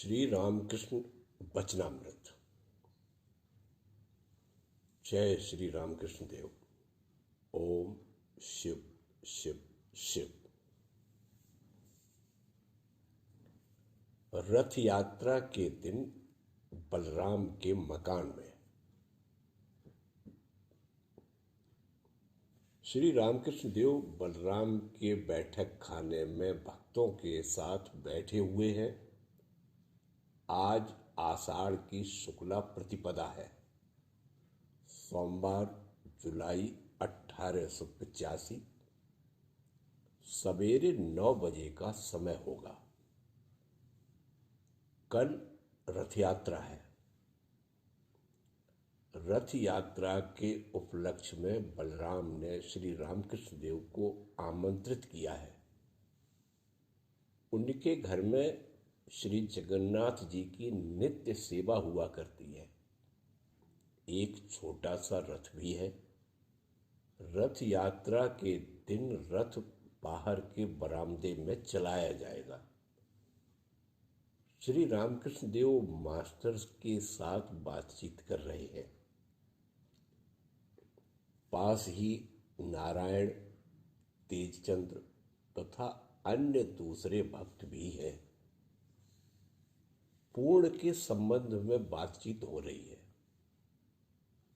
श्री रामकृष्ण वचनामृत। जय श्री रामकृष्ण देव। ओम शिव शिव शिव। रथ यात्रा के दिन बलराम के मकान में श्री रामकृष्ण देव बलराम के बैठक खाने में भक्तों के साथ बैठे हुए हैं। आज आषाढ़ की शुक्ला प्रतिपदा है, सोमवार जुलाई 1885। सवेरे 9 बजे का समय होगा। कल रथ यात्रा है। रथ यात्रा के उपलक्ष्य में बलराम ने श्री रामकृष्ण देव को आमंत्रित किया है। उनके घर में श्री जगन्नाथ जी की नित्य सेवा हुआ करती है। एक छोटा सा रथ भी है। रथ यात्रा के दिन रथ बाहर के बरामदे में चलाया जाएगा। श्री रामकृष्ण देव मास्टर के साथ बातचीत कर रहे हैं। पास ही नारायण, तेजचंद्र तथा अन्य दूसरे भक्त भी हैं। पूर्ण के संबंध में बातचीत हो रही है।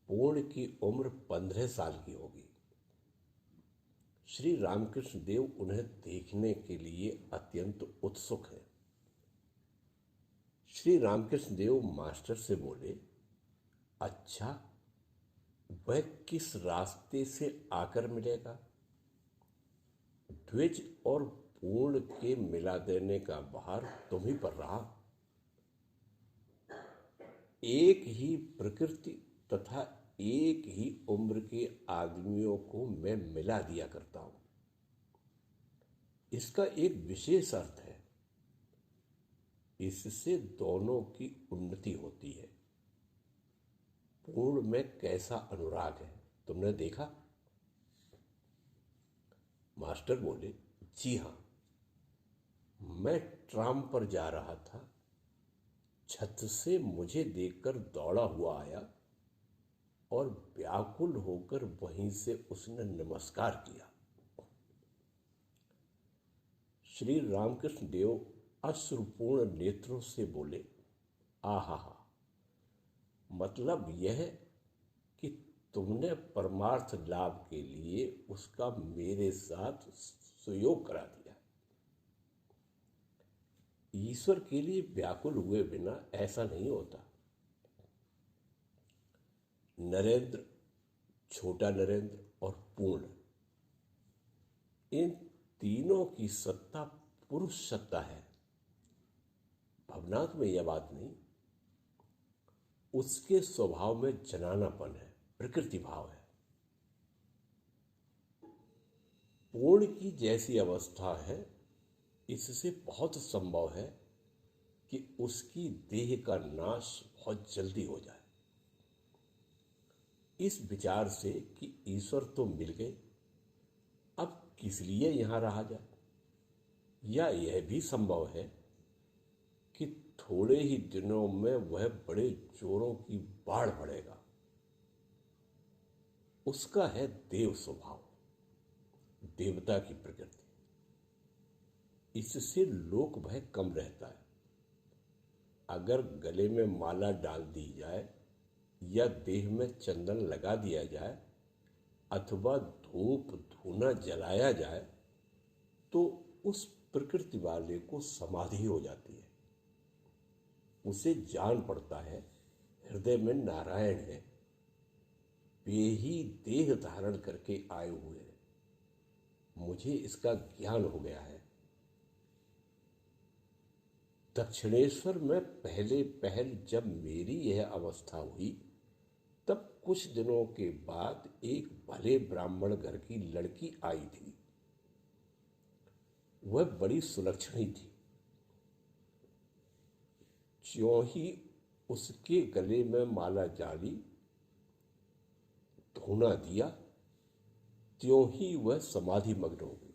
पूर्ण की उम्र 15 साल की होगी। श्री रामकृष्ण देव उन्हें देखने के लिए अत्यंत उत्सुक हैं। श्री रामकृष्ण देव मास्टर से बोले, अच्छा, वह किस रास्ते से आकर मिलेगा? द्विज और पूर्ण के मिला देने का भार तुम ही पर रहा। एक ही प्रकृति तथा एक ही उम्र के आदमियों को मैं मिला दिया करता हूं। इसका एक विशेष अर्थ है। इससे दोनों की उन्नति होती है। पूर्ण में कैसा अनुराग है, तुमने देखा? मास्टर बोले, जी हां, मैं ट्राम पर जा रहा था। छत से मुझे देखकर दौड़ा हुआ आया और व्याकुल होकर वहीं से उसने नमस्कार किया। श्री रामकृष्ण देव अश्रुपूर्ण नेत्रों से बोले, आहा, मतलब यह कि तुमने परमार्थ लाभ के लिए उसका मेरे साथ सुयोग करा दिया। ईश्वर के लिए व्याकुल हुए बिना ऐसा नहीं होता। नरेंद्र, छोटा नरेंद्र और पूर्ण, इन तीनों की सत्ता पुरुष सत्ता है। भवनाथ में यह बात नहीं। उसके स्वभाव में जनानापन है, प्रकृति भाव है। पूर्ण की जैसी अवस्था है, इससे बहुत संभव है कि उसकी देह का नाश बहुत जल्दी हो जाए। इस विचार से कि ईश्वर तो मिल गए, अब किस लिए यहां रहा जाए, या यह भी संभव है कि थोड़े ही दिनों में वह बड़े जोरों की बाढ़ बढ़ेगा। उसका है देव स्वभाव, देवता की प्रकृति। इससे लोक भय कम रहता है। अगर गले में माला डाल दी जाए या देह में चंदन लगा दिया जाए अथवा धूप धूना जलाया जाए तो उस प्रकृति वाले को समाधि हो जाती है। उसे जान पड़ता है हृदय में नारायण है, वे ही देह धारण करके आए हुए हैं। मुझे इसका ज्ञान हो गया है। दक्षिणेश्वर में पहल जब मेरी यह अवस्था हुई, तब कुछ दिनों के बाद एक भले ब्राह्मण घर की लड़की आई थी। वह बड़ी सुलक्षणी थी। ज्यों ही उसके गले में माला डाली, धूना दिया, त्यों ही वह समाधि मग्न हो गई।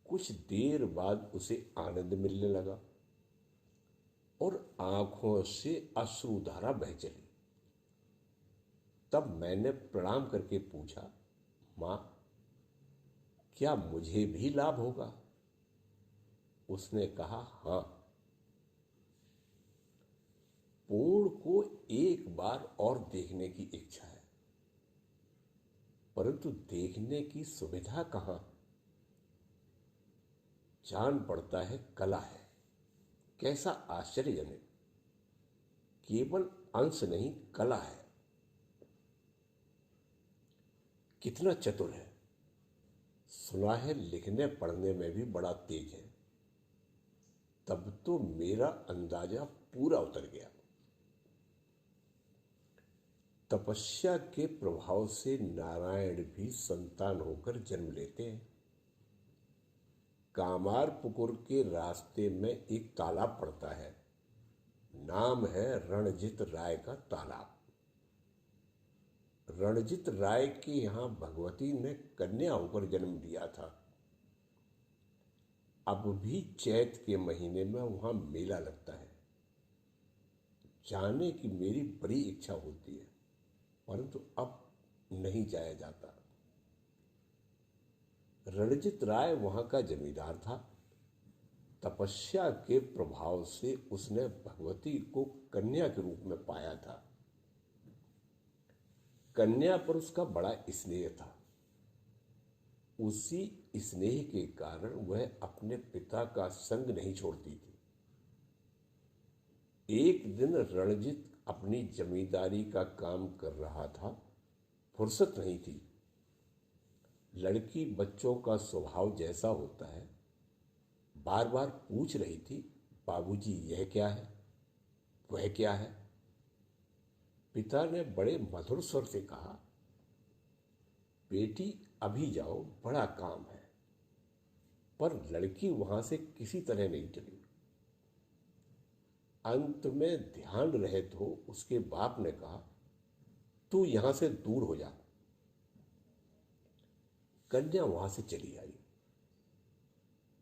कुछ देर बाद उसे आनंद मिलने लगा। और आंखों से अश्रुधारा बह चली। तब मैंने प्रणाम करके पूछा, मां, क्या मुझे भी लाभ होगा? उसने कहा, हां, पूर्ण को एक बार और देखने की इच्छा है, परंतु देखने की सुविधा कहां? जान पड़ता है कला है। कैसा आश्चर्यजनक! केवल अंश नहीं, कला है। कितना चतुर है! सुना है लिखने पढ़ने में भी बड़ा तेज है। तब तो मेरा अंदाजा पूरा उतर गया। तपस्या के प्रभाव से नारायण भी संतान होकर जन्म लेते हैं। कामारपुकुर के रास्ते में एक तालाब पड़ता है, नाम है रणजित राय का तालाब। रणजित राय के यहां भगवती ने कन्या होकर जन्म लिया था। अब भी चैत के महीने में वहां मेला लगता है। जाने की मेरी बड़ी इच्छा होती है, परंतु अब नहीं जाया जाता। रणजित राय वहां का जमींदार था। तपस्या के प्रभाव से उसने भगवती को कन्या के रूप में पाया था। कन्या पर उसका बड़ा स्नेह था। उसी स्नेह के कारण वह अपने पिता का संग नहीं छोड़ती थी। एक दिन रणजित अपनी जमींदारी का काम कर रहा था, फुर्सत नहीं थी। लड़की बच्चों का स्वभाव जैसा होता है, बार बार पूछ रही थी, बाबूजी यह क्या है, वह क्या है? पिता ने बड़े मधुर स्वर से कहा, बेटी अभी जाओ, बड़ा काम है। पर लड़की वहां से किसी तरह नहीं टली। अंत में ध्यान रहित हो उसके बाप ने कहा, तू यहां से दूर हो जा। कन्या वहां से चली आई।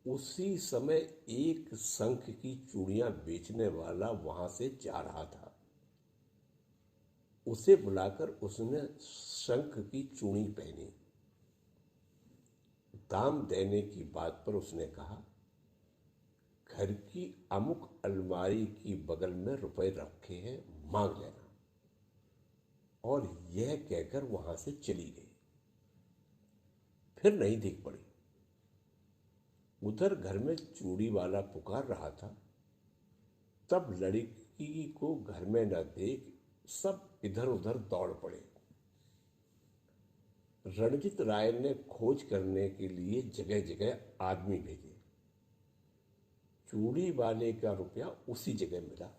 उसी समय एक शंख की चूड़ियां बेचने वाला वहां से जा रहा था। उसे बुलाकर उसने शंख की चूड़ी पहनी। दाम देने की बात पर उसने कहा, घर की अमुक अलमारी की बगल में रुपए रखे हैं, मांग लेना। और यह कहकर वहां से चली गई। फिर नहीं दिख पड़ी। उधर घर में चूड़ी वाला पुकार रहा था। तब लड़की को घर में न देख सब इधर उधर दौड़ पड़े। रणजित राय ने खोज करने के लिए जगह जगह आदमी भेजे। चूड़ी वाले का रुपया उसी जगह मिला।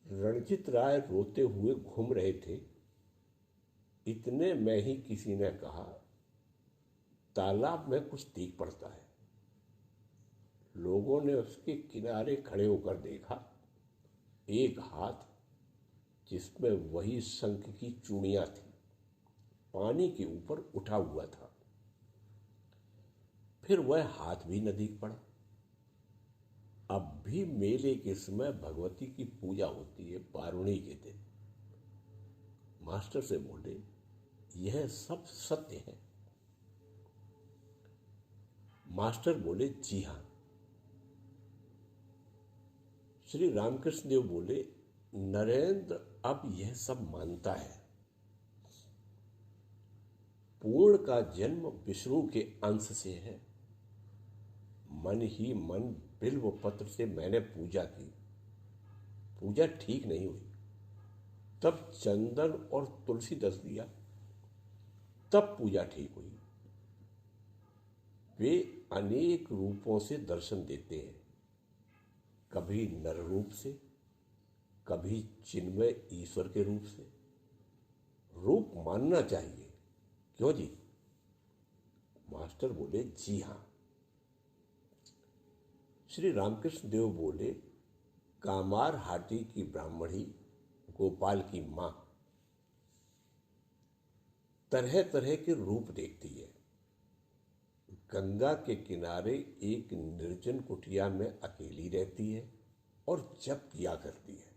रणजित राय रोते हुए घूम रहे थे। इतने में ही किसी ने कहा, तालाब में कुछ दिख पड़ता है। लोगों ने उसके किनारे खड़े होकर देखा। एक हाथ, जिसमें वही शंख की चूड़ियां थी, पानी के ऊपर उठा हुआ था। फिर वह हाथ भी न दिख पड़ा। अब भी मेले के समय भगवती की पूजा होती है, बारुणी के दिन। मास्टर से बोले, यह सब सत्य है? मास्टर बोले, जी हां। श्री रामकृष्ण देव बोले, नरेंद्र अब यह सब मानता है। पूर्ण का जन्म विष्णु के अंश से है। मन ही मन बिल्व पत्र से मैंने पूजा की। पूजा ठीक नहीं हुई। तब चंदन और तुलसी दस दिया, तब पूजा ठीक हुई। वे अनेक रूपों से दर्शन देते हैं, कभी नर रूप से, कभी चिन्मय ईश्वर के रूप से। रूप मानना चाहिए, क्यों जी? मास्टर बोले, जी हां। श्री रामकृष्ण देव बोले, कामार हाटी की ब्राह्मणी गोपाल की मां तरह तरह के रूप देखती है। गंगा के किनारे एक निर्जन कुटिया में अकेली रहती है और जप किया करती है।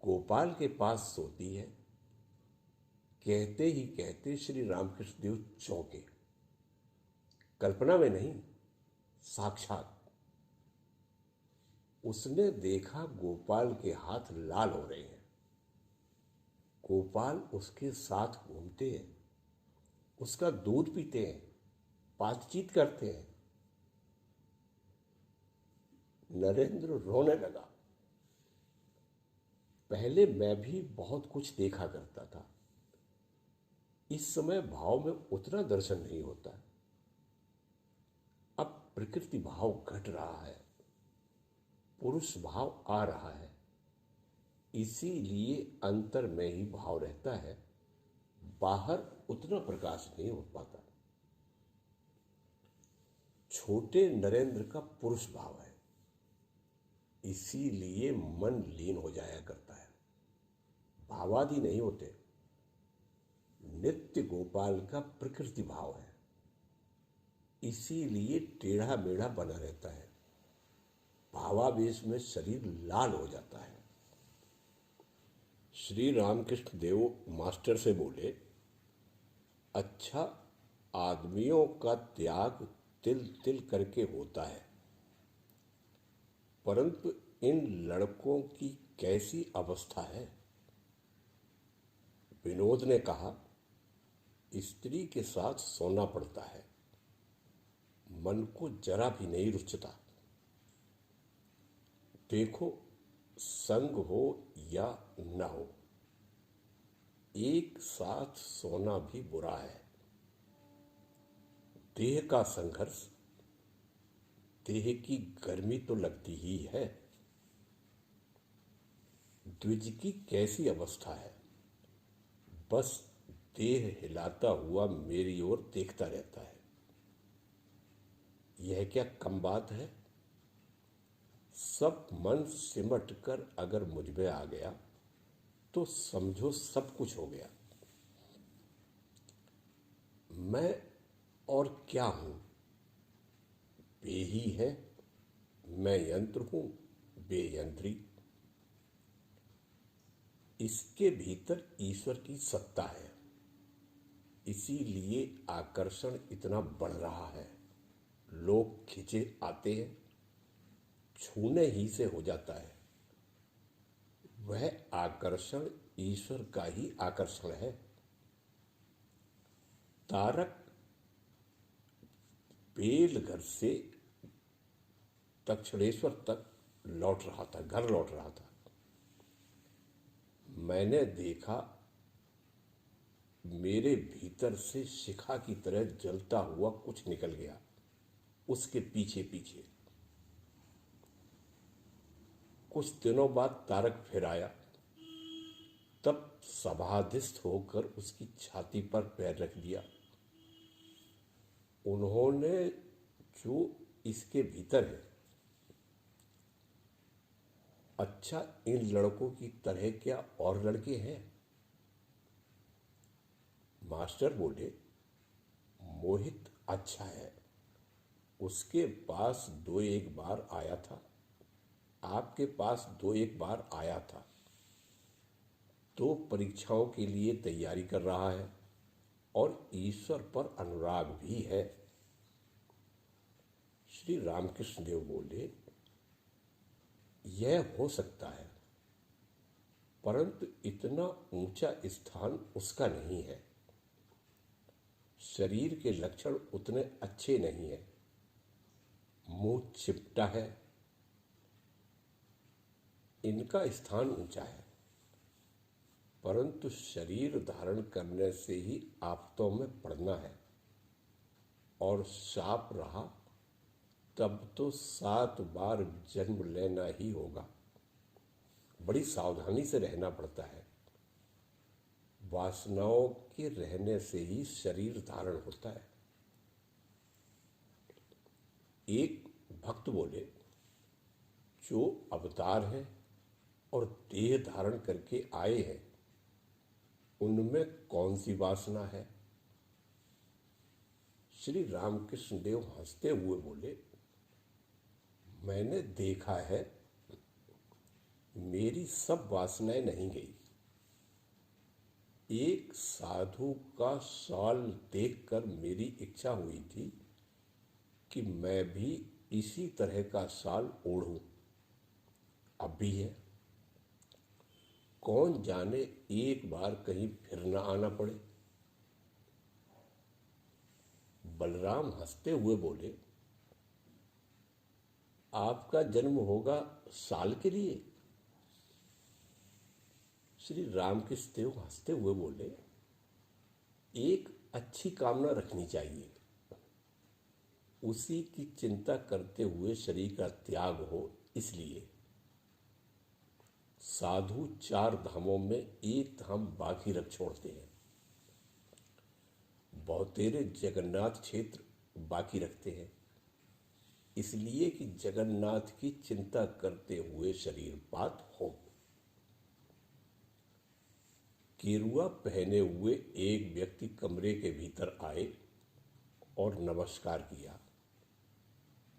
गोपाल के पास सोती है। कहते ही कहते श्री रामकृष्ण देव चौंके। कल्पना में नहीं, साक्षात। उसने देखा गोपाल के हाथ लाल हो रहे हैं। गोपाल उसके साथ घूमते हैं, उसका दूध पीते हैं, बातचीत करते हैं। नरेंद्र रोने लगा। पहले मैं भी बहुत कुछ देखा करता था, इस समय भाव में उतना दर्शन नहीं होता। अब प्रकृति भाव घट रहा है, पुरुष भाव आ रहा है, इसीलिए अंतर में ही भाव रहता है, बाहर उतना प्रकाश नहीं हो पाता। छोटे नरेंद्र का पुरुष भाव है, इसीलिए मन लीन हो जाया करता है, भावादि नहीं होते। नित्य गोपाल का प्रकृति भाव है, इसीलिए टेढ़ा मेढ़ा बना रहता है, भावावेश में शरीर लाल हो जाता है। श्री रामकृष्ण देव मास्टर से बोले, अच्छा, आदमियों का त्याग तिल तिल करके होता है, परंतु इन लड़कों की कैसी अवस्था है। विनोद ने कहा, स्त्री के साथ सोना पड़ता है, मन को जरा भी नहीं रुचता। देखो, संग हो या न हो, एक साथ सोना भी बुरा है। देह का संघर्ष, देह की गर्मी तो लगती ही है। द्विज की कैसी अवस्था है, बस देह हिलाता हुआ मेरी ओर देखता रहता है। यह क्या कम बात है। सब मन सिमट कर अगर मुझ में आ गया तो समझो सब कुछ हो गया। मैं और क्या हूं, वे ही है। मैं यंत्र हूं, वे यंत्री। इसके भीतर ईश्वर की सत्ता है, इसीलिए आकर्षण इतना बढ़ रहा है। लोग खिंचे आते हैं, छूने ही से हो जाता है। वह आकर्षण ईश्वर का ही आकर्षण है। तारक बेलघर से दक्षिणेश्वर तक लौट रहा था, घर लौट रहा था। मैंने देखा, मेरे भीतर से शिखा की तरह जलता हुआ कुछ निकल गया, उसके पीछे पीछे। कुछ दिनों बाद तारक फिर आया, तब समाधिस्थ होकर उसकी छाती पर पैर रख दिया। उन्होंने जो इसके भीतर है, अच्छा, इन लड़कों की तरह क्या और लड़के हैं। मास्टर बोले, मोहित अच्छा है, उसके पास 2-1 बार आया था, आपके पास 2-1 बार आया था, तो परीक्षाओं के लिए तैयारी कर रहा है और ईश्वर पर अनुराग भी है। श्री रामकृष्ण देव बोले, यह हो सकता है, परंतु इतना ऊंचा स्थान उसका नहीं है। शरीर के लक्षण उतने अच्छे नहीं है, मुंह चिपटा है। इनका स्थान ऊंचा है, परंतु शरीर धारण करने से ही आफतों में पड़ना है, और शाप रहा तब तो 7 बार जन्म लेना ही होगा। बड़ी सावधानी से रहना पड़ता है। वासनाओं के रहने से ही शरीर धारण होता है। एक भक्त बोले, जो अवतार है और देह धारण करके आए हैं, उनमें कौन सी वासना है। श्री रामकृष्ण देव हंसते हुए बोले, मैंने देखा है, मेरी सब वासनाएं नहीं गई। एक साधु का शॉल देखकर मेरी इच्छा हुई थी कि मैं भी इसी तरह का शॉल ओढ़ूं। अब भी है, कौन जाने एक बार कहीं फिर न आना पड़े। बलराम हंसते हुए बोले, आपका जन्म होगा साल के लिए? श्री रामकृष्ण देव हंसते हुए बोले, एक अच्छी कामना रखनी चाहिए, उसी की चिंता करते हुए शरीर का त्याग हो, इसलिए। साधु 4 धामों में एक धाम बाकी रख छोड़ते हैं, बहुतेरे जगन्नाथ क्षेत्र बाकी रखते हैं, इसलिए कि जगन्नाथ की चिंता करते हुए शरीर पात हो। केरुआ पहने हुए एक व्यक्ति कमरे के भीतर आए और नमस्कार किया।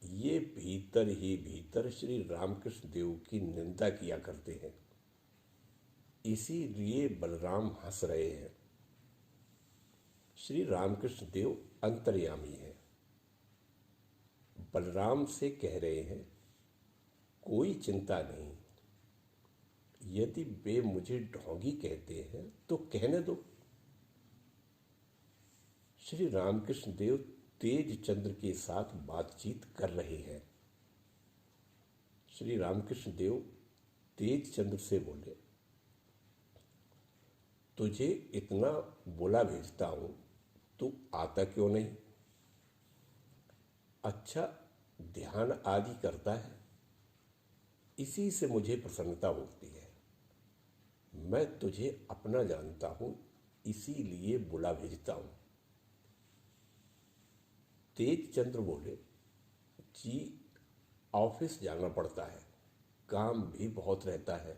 ये भीतर ही भीतर श्री रामकृष्ण देव की निंदा किया करते हैं, इसीलिए बलराम हंस रहे हैं। श्री रामकृष्ण देव अंतर्यामी हैं। बलराम से कह रहे हैं, कोई चिंता नहीं, यदि वे मुझे ढोंगी कहते हैं तो कहने दो। श्री रामकृष्ण देव तेज चंद्र के साथ बातचीत कर रहे हैं। श्री रामकृष्ण देव तेज चंद्र से बोले, तुझे इतना बुला भेजता हूं, तू आता क्यों नहीं? अच्छा ध्यान आदि करता है, इसी से मुझे प्रसन्नता होती है। मैं तुझे अपना जानता हूं, इसीलिए बुला भेजता हूं। तेज चंद्र बोले, जी ऑफिस जाना पड़ता है, काम भी बहुत रहता है।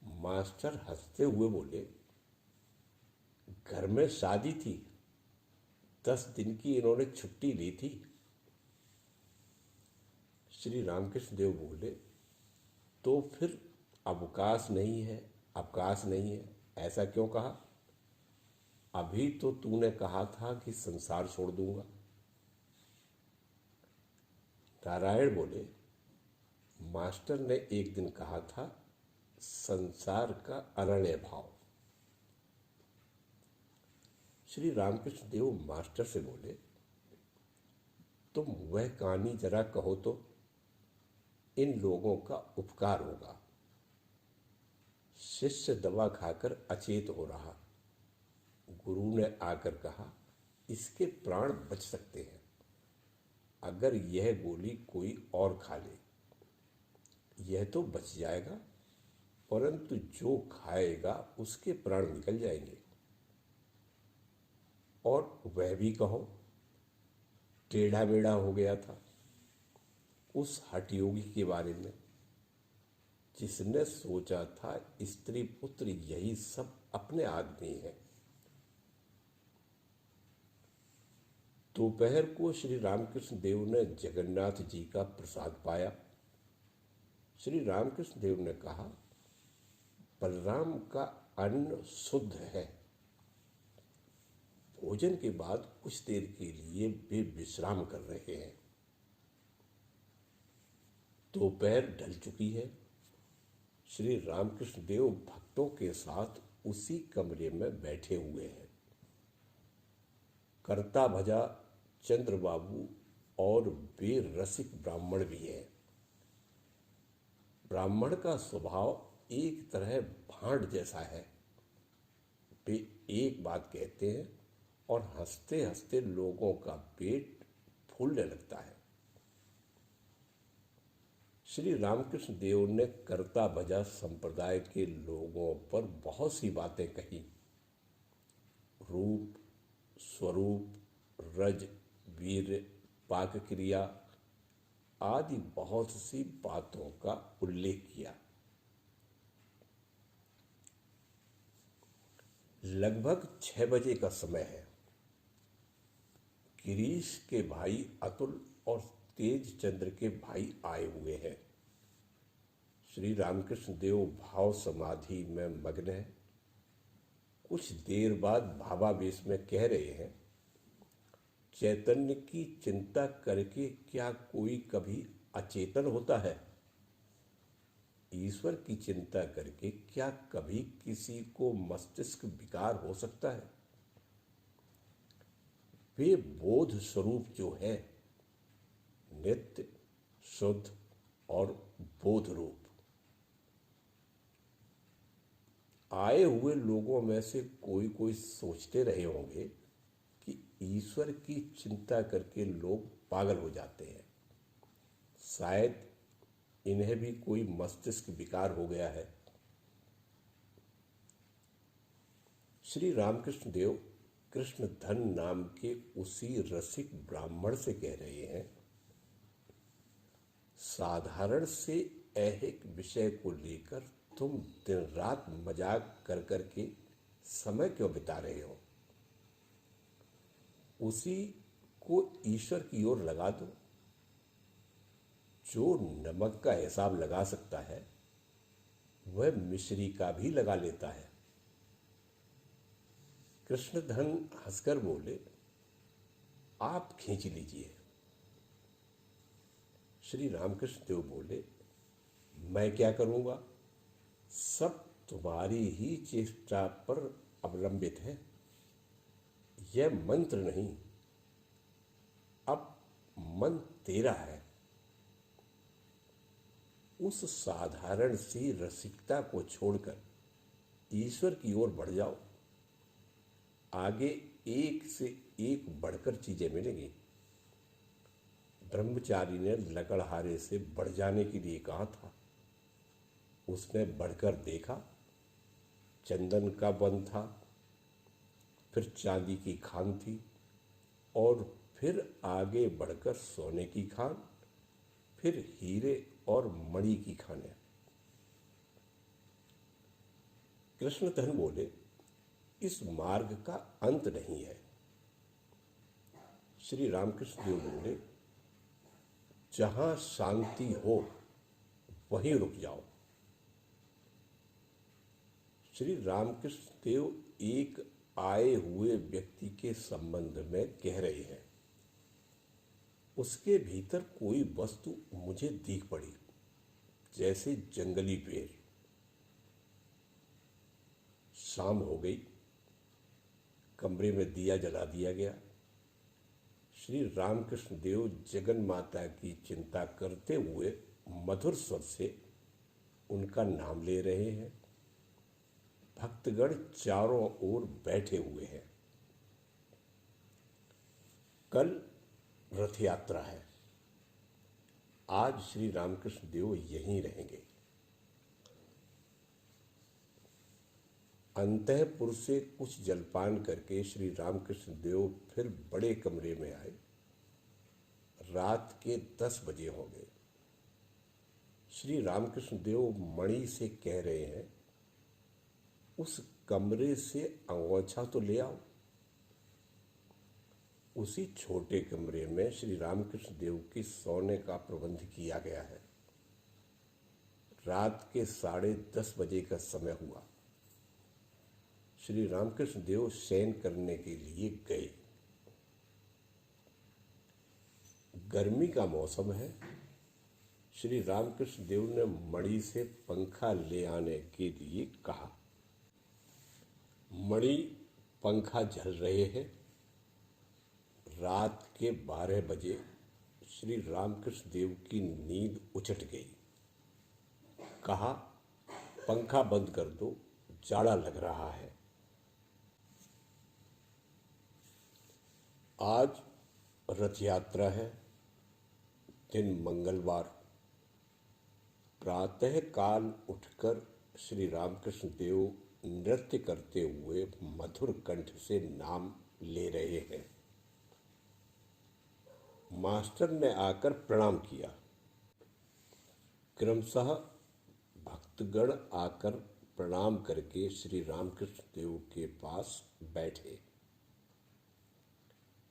मास्टर हंसते हुए बोले, घर में शादी थी, 10 दिन की इन्होंने छुट्टी ली थी। श्री रामकृष्ण देव बोले, तो फिर अवकाश नहीं है, अवकाश नहीं है, ऐसा क्यों कहा? अभी तो तूने कहा था कि संसार छोड़ दूंगा। नारायण बोले, मास्टर ने एक दिन कहा था, संसार का अनन्य भाव। श्री रामकृष्ण देव मास्टर से बोले, तुम वह कहानी जरा कहो तो, इन लोगों का उपकार होगा। शिष्य दवा खाकर अचेत हो रहा, गुरु ने आकर कहा, इसके प्राण बच सकते हैं अगर यह गोली कोई और खा ले। यह तो बच जाएगा, परंतु जो खाएगा उसके प्राण निकल जाएंगे। और वह भी कहो, टेढ़ा मेढ़ा हो गया था, उस हठयोगी के बारे में, जिसने सोचा था स्त्री पुत्र यही सब अपने आदमी है। दोपहर को श्री रामकृष्ण देव ने जगन्नाथ जी का प्रसाद पाया। श्री रामकृष्ण देव ने कहा, बलराम का अन्न शुद्ध है। भोजन के बाद कुछ देर के लिए वे विश्राम कर रहे हैं। दोपहर ढल चुकी है। श्री रामकृष्ण देव भक्तों के साथ उसी कमरे में बैठे हुए हैं। करता भजा चंद्रबाबू और वे रसिक ब्राह्मण भी हैं। ब्राह्मण का स्वभाव एक तरह भांड जैसा है। वे एक बात कहते हैं और हंसते हंसते लोगों का पेट फूलने लगता है। श्री रामकृष्ण देव ने करता भजा संप्रदाय के लोगों पर बहुत सी बातें कही। रूप, स्वरूप, रज, वीर, पाक क्रिया आदि बहुत सी बातों का उल्लेख किया। लगभग 6 बजे का समय है। गिरीश के भाई अतुल और तेज चंद्र के भाई आए हुए हैं। श्री रामकृष्ण देव भाव समाधि में मग्न है। कुछ देर बाद भावावेश में कह रहे हैं, चैतन्य की चिंता करके क्या कोई कभी अचेतन होता है? ईश्वर की चिंता करके क्या कभी किसी को मस्तिष्क विकार हो सकता है? वे बोध स्वरूप जो है, नित्य, शुद्ध और बोध रूप। आए हुए लोगों में से कोई कोई सोचते रहे होंगे कि ईश्वर की चिंता करके लोग पागल हो जाते हैं। शायद इन्हें भी कोई मस्तिष्क विकार हो गया है। श्री रामकृष्ण देव कृष्ण धन नाम के उसी रसिक ब्राह्मण से कह रहे हैं, साधारण से ऐहिक विषय को लेकर तुम दिन रात मजाक कर कर के समय क्यों बिता रहे हो? उसी को ईश्वर की ओर लगा दो। जो नमक का हिसाब लगा सकता है वह मिश्री का भी लगा लेता है। कृष्णधन हंसकर बोले, आप खींच लीजिए। श्री रामकृष्ण देव बोले, मैं क्या करूंगा? सब तुम्हारी ही चेष्टा पर अवलंबित है। यह मंत्र नहीं, अब मन तेरा है। उस साधारण सी रसिकता को छोड़कर ईश्वर की ओर बढ़ जाओ। आगे एक से एक बढ़कर चीजें मिलेंगी। ब्रह्मचारी ने लकड़हारे से बढ़ जाने के लिए कहा था। उसने बढ़कर देखा, चंदन का वन था, फिर चांदी की खान थी, और फिर आगे बढ़कर सोने की खान, फिर हीरे और मणि की खानें। कृष्णधन बोले, इस मार्ग का अंत नहीं है। श्री रामकृष्ण देव बोले, जहां शांति हो वहीं रुक जाओ। श्री रामकृष्ण देव एक आए हुए व्यक्ति के संबंध में कह रहे हैं, उसके भीतर कोई वस्तु मुझे दिख पड़ी, जैसे जंगली पेड़। शाम हो गई, कमरे में दिया जला दिया गया। श्री रामकृष्ण देव जगन माता की चिंता करते हुए मधुर स्वर से उनका नाम ले रहे हैं। भक्तगण चारों ओर बैठे हुए हैं। कल रथ यात्रा है। आज श्री रामकृष्ण देव यहीं रहेंगे। अंतःपुर से कुछ जलपान करके श्री रामकृष्ण देव फिर बड़े कमरे में आए। रात के 10 बजे हो गए। श्री रामकृष्ण देव मणि से कह रहे हैं, उस कमरे से अंगोछा तो ले आओ। उसी छोटे कमरे में श्री रामकृष्ण देव की सोने का प्रबंध किया गया है। रात के 10:30 बजे का समय हुआ। श्री रामकृष्ण देव शयन करने के लिए गए। गर्मी का मौसम है। श्री रामकृष्ण देव ने मणि से पंखा ले आने के लिए कहा। मणि पंखा झल रहे हैं। रात के 12 बजे श्री रामकृष्ण देव की नींद उचट गई। कहा, पंखा बंद कर दो, जाड़ा लग रहा है। आज रथ यात्रा है, दिन मंगलवार। प्रातः काल उठकर श्री रामकृष्ण देव नृत्य करते हुए मधुर कंठ से नाम ले रहे हैं। मास्टर ने आकर प्रणाम किया। क्रमशः भक्तगण आकर प्रणाम करके श्री रामकृष्ण देव के पास बैठे।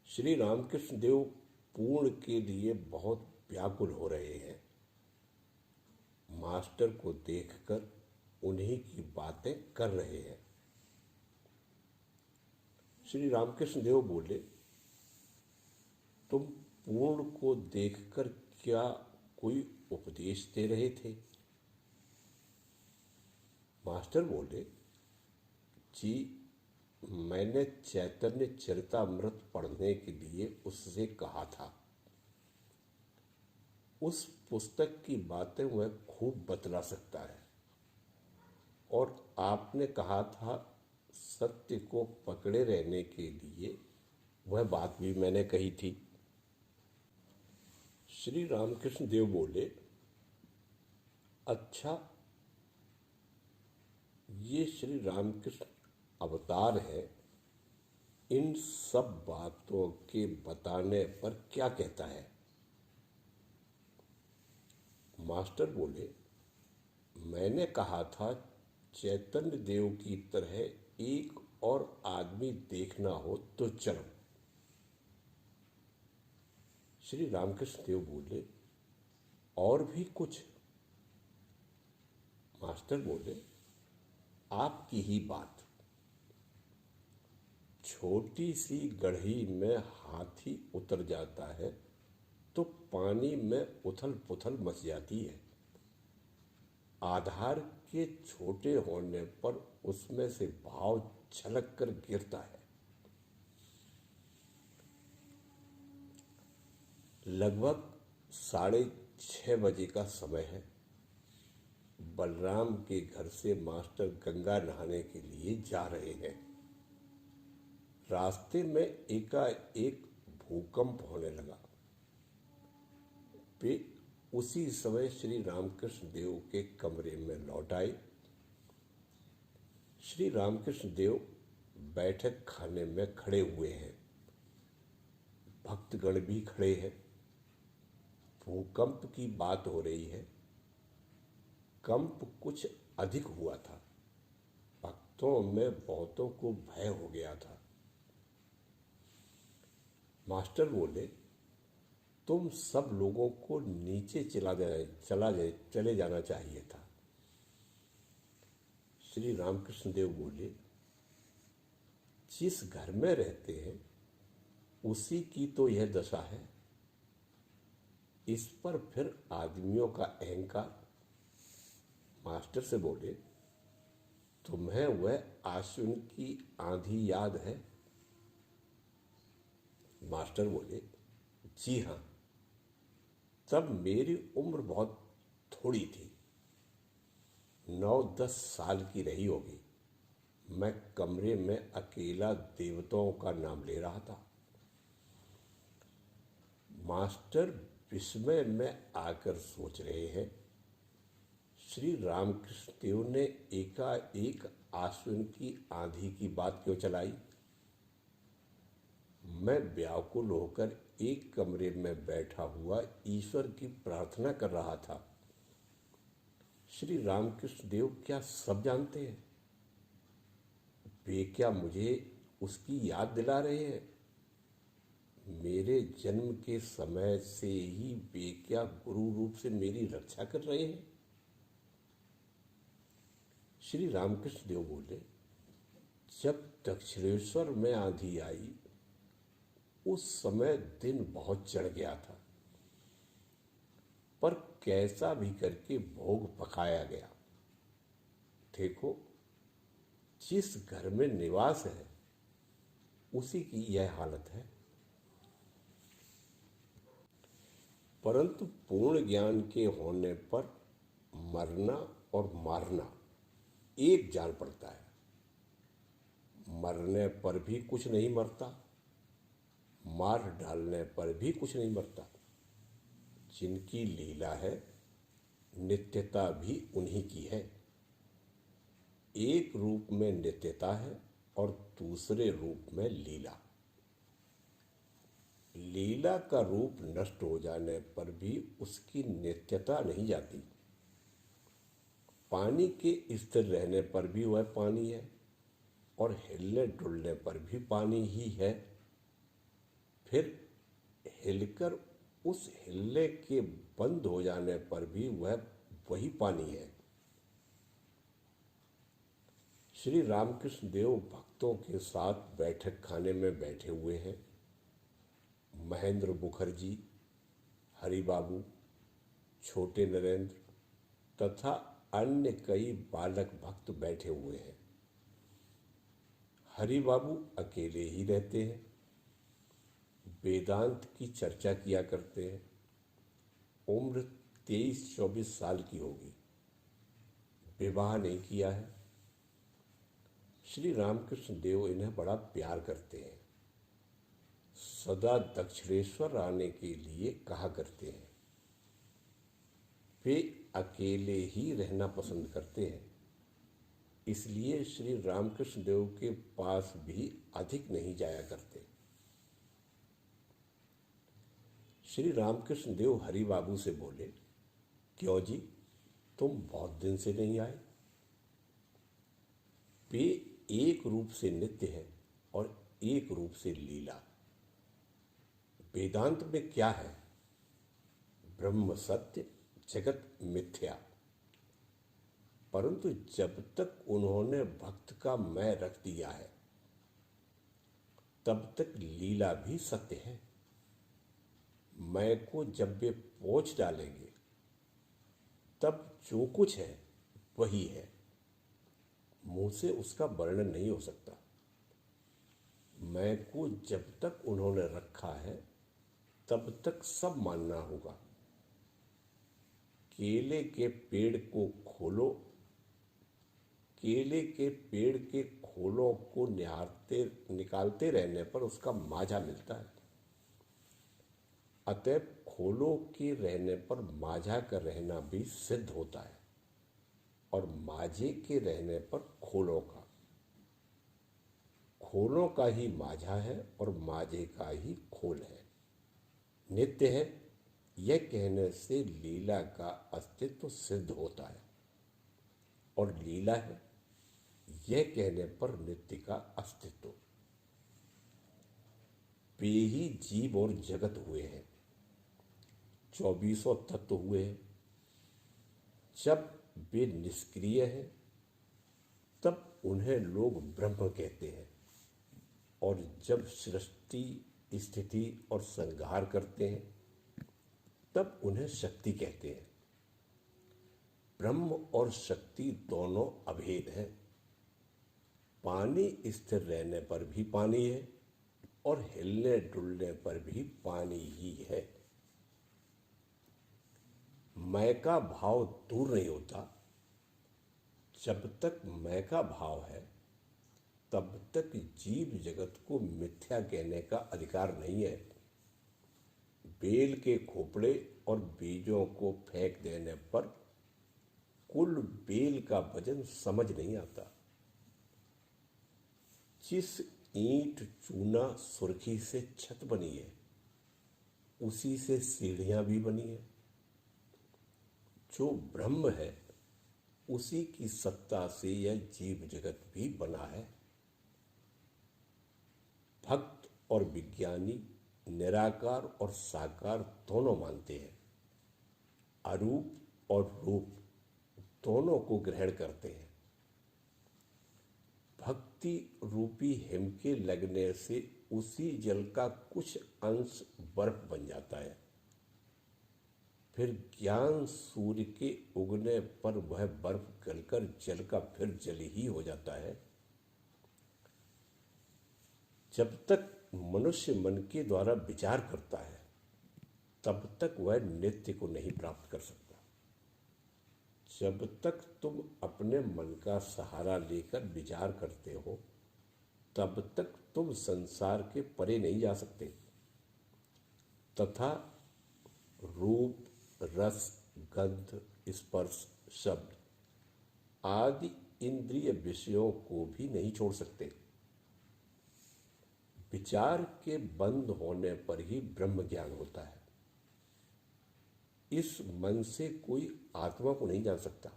श्री रामकृष्ण देव पूर्ण के लिए बहुत व्याकुल हो रहे हैं। मास्टर को देखकर उन्हीं की बातें कर रहे हैं। श्री रामकृष्ण देव बोले, तुम पूर्ण को देखकर क्या कोई उपदेश दे रहे थे? मास्टर बोले, जी, मैंने चैतन्य चरितामृत पढ़ने के लिए उससे कहा था। उस पुस्तक की बातें वह खूब बतला सकता है, और आपने कहा था सत्य को पकड़े रहने के लिए, वह बात भी मैंने कही थी। श्री रामकृष्ण देव बोले, अच्छा, ये श्री रामकृष्ण अवतार है, इन सब बातों के बताने पर क्या कहता है? मास्टर बोले, मैंने कहा था चैतन्य देव की तरह एक और आदमी देखना हो तो चलो। श्री रामकृष्ण देव बोले, और भी कुछ? मास्टर बोले, आपकी ही बात। छोटी सी गढ़ी में हाथी उतर जाता है तो पानी में उथल पुथल मच जाती है। आधार के छोटे होने पर उसमें से भाव छलक कर गिरता है। लगभग 6:30 बजे का समय है। बलराम के घर से मास्टर गंगा नहाने के लिए जा रहे हैं। रास्ते में एकाएक भूकंप होने लगा। वे उसी समय श्री रामकृष्ण देव के कमरे में लौट आए। श्री रामकृष्ण देव बैठक खाने में खड़े हुए हैं। भक्तगण भी खड़े हैं। भूकंप की बात हो रही है। कंप कुछ अधिक हुआ था। भक्तों में बहुतों को भय हो गया था। मास्टर बोले, तुम सब लोगों को नीचे चले जाना चाहिए था। श्री रामकृष्ण देव बोले, जिस घर में रहते हैं उसी की तो यह दशा है। इस पर फिर आदमियों का अहंकार। मास्टर से बोले, तुम्हें वह आश्विन की आंधी याद है? मास्टर बोले, जी हाँ, तब मेरी उम्र बहुत थोड़ी थी, 9-10 साल की रही होगी। मैं कमरे में अकेला देवताओं का नाम ले रहा था। मास्टर विस्मय में आकर सोच रहे हैं, श्री रामकृष्ण देव ने एकाएक आश्विन की आंधी की बात क्यों चलाई? मैं व्याकुल होकर एक कमरे में बैठा हुआ ईश्वर की प्रार्थना कर रहा था। श्री रामकृष्ण देव क्या सब जानते हैं? वे क्या मुझे उसकी याद दिला रहे हैं? मेरे जन्म के समय से ही वे क्या गुरु रूप से मेरी रक्षा कर रहे हैं? श्री रामकृष्ण देव बोले, जब दक्षिणेश्वर में आंधी आई उस समय दिन बहुत चढ़ गया था, पर कैसा भी करके भोग पकाया गया। देखो, जिस घर में निवास है उसी की यह हालत है। परंतु पूर्ण ज्ञान के होने पर मरना और मारना एक जान पड़ता है। मरने पर भी कुछ नहीं मरता, मार डालने पर भी कुछ नहीं मरता। जिनकी लीला है, नित्यता भी उन्हीं की है। एक रूप में नित्यता है और दूसरे रूप में लीला। लीला का रूप नष्ट हो जाने पर भी उसकी नित्यता नहीं जाती। पानी के स्थिर रहने पर भी वह पानी है और हिलने डुलने पर भी पानी ही है। फिर हिलकर उस हिलने के बंद हो जाने पर भी वह वही पानी है। श्री रामकृष्ण देव भक्तों के साथ बैठक खाने में बैठे हुए हैं। महेंद्र मुखर्जी, हरि बाबू, छोटे नरेंद्र तथा अन्य कई बालक भक्त बैठे हुए हैं। हरि बाबू अकेले ही रहते हैं, वेदांत की चर्चा किया करते हैं। उम्र 23-24 साल की होगी, विवाह नहीं किया है। श्री रामकृष्ण देव इन्हें बड़ा प्यार करते हैं, सदा दक्षिणेश्वर आने के लिए कहा करते हैं। वे अकेले ही रहना पसंद करते हैं, इसलिए श्री रामकृष्ण देव के पास भी अधिक नहीं जाया करते। श्री रामकृष्ण देव हरि बाबू से बोले, क्यों जी, तुम बहुत दिन से नहीं आए? वे एक रूप से नित्य है और एक रूप से लीला। वेदांत में क्या है? ब्रह्म सत्य, जगत मिथ्या। परंतु जब तक उन्होंने भक्त का मैं रख दिया है, तब तक लीला भी सत्य है। मैं को जब वे पोंछ डालेंगे, तब जो कुछ है वही है। मुंह से उसका वर्णन नहीं हो सकता। मैं को जब तक उन्होंने रखा है, तब तक सब मानना होगा। केले के पेड़ को खोलो, केले के पेड़ के खोलों को निकालते रहने पर उसका माजा मिलता है। अतएव खोलों के रहने पर माजा का रहना भी सिद्ध होता है, और माजे के रहने पर खोलों का। खोलों का ही माजा है और माजे का ही खोल है। नित्य है, यह कहने से लीला का अस्तित्व सिद्ध होता है, और लीला है, यह कहने पर नित्य का अस्तित्व। वे ही जीव और जगत हुए हैं, 24 तत्व हुए हैं। जब वे निष्क्रिय हैं, तब उन्हें लोग ब्रह्म कहते हैं, और जब सृष्टि, स्थिति और संहार करते हैं, तब उन्हें शक्ति कहते हैं। ब्रह्म और शक्ति दोनों अभेद हैं। पानी स्थिर रहने पर भी पानी है, और हिलने डुलने पर भी पानी ही है। मैं का भाव दूर नहीं होता। जब तक मैं का भाव है, तब तक जीव जगत को मिथ्या कहने का अधिकार नहीं है। बेल के खोपड़े और बीजों को फेंक देने पर कुल बेल का वजन समझ नहीं आता। जिस ईंट, चूना, सुर्खी से छत बनी है, उसी से सीढ़ियां भी बनी है। जो ब्रह्म है, उसी की सत्ता से यह जीव जगत भी बना है। भक्त और विज्ञानी निराकार और साकार दोनों मानते हैं। अरूप और रूप दोनों को ग्रहण करते हैं। भक्ति रूपी हिम के लगने से उसी जल का कुछ अंश बर्फ बन जाता है। फिर ज्ञान सूर्य के उगने पर वह बर्फ गलकर जल का फिर जल ही हो जाता है। जब तक मनुष्य मन के द्वारा विचार करता है, तब तक वह नित्य को नहीं प्राप्त कर सकता। जब तक तुम अपने मन का सहारा लेकर विचार करते हो, तब तक तुम संसार के परे नहीं जा सकते, तथा रूप, रस, गंध, स्पर्श, शब्द आदि इंद्रिय विषयों को भी नहीं छोड़ सकते। विचार के बंद होने पर ही ब्रह्म ज्ञान होता है। इस मन से कोई आत्मा को नहीं जान सकता।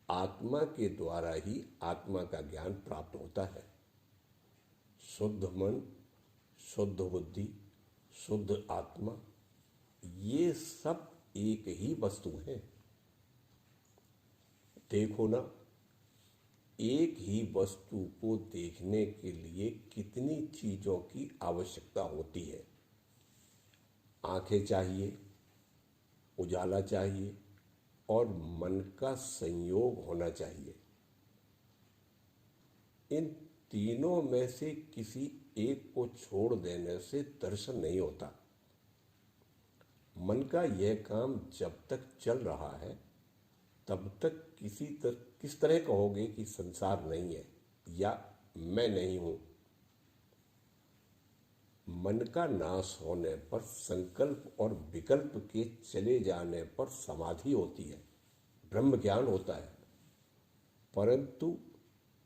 आत्मा के द्वारा ही आत्मा का ज्ञान प्राप्त होता है। शुद्ध मन, शुद्ध बुद्धि, शुद्ध आत्मा, ये सब एक ही वस्तु है। देखो ना, एक ही वस्तु को देखने के लिए कितनी चीजों की आवश्यकता होती है। आंखें चाहिए, उजाला चाहिए और मन का संयोग होना चाहिए। इन तीनों में से किसी एक को छोड़ देने से दर्शन नहीं होता। मन का यह काम जब तक चल रहा है तब तक किस तरह कहोगे कि संसार नहीं है या मैं नहीं हूं। मन का नाश होने पर, संकल्प और विकल्प के चले जाने पर समाधि होती है, ब्रह्म ज्ञान होता है। परंतु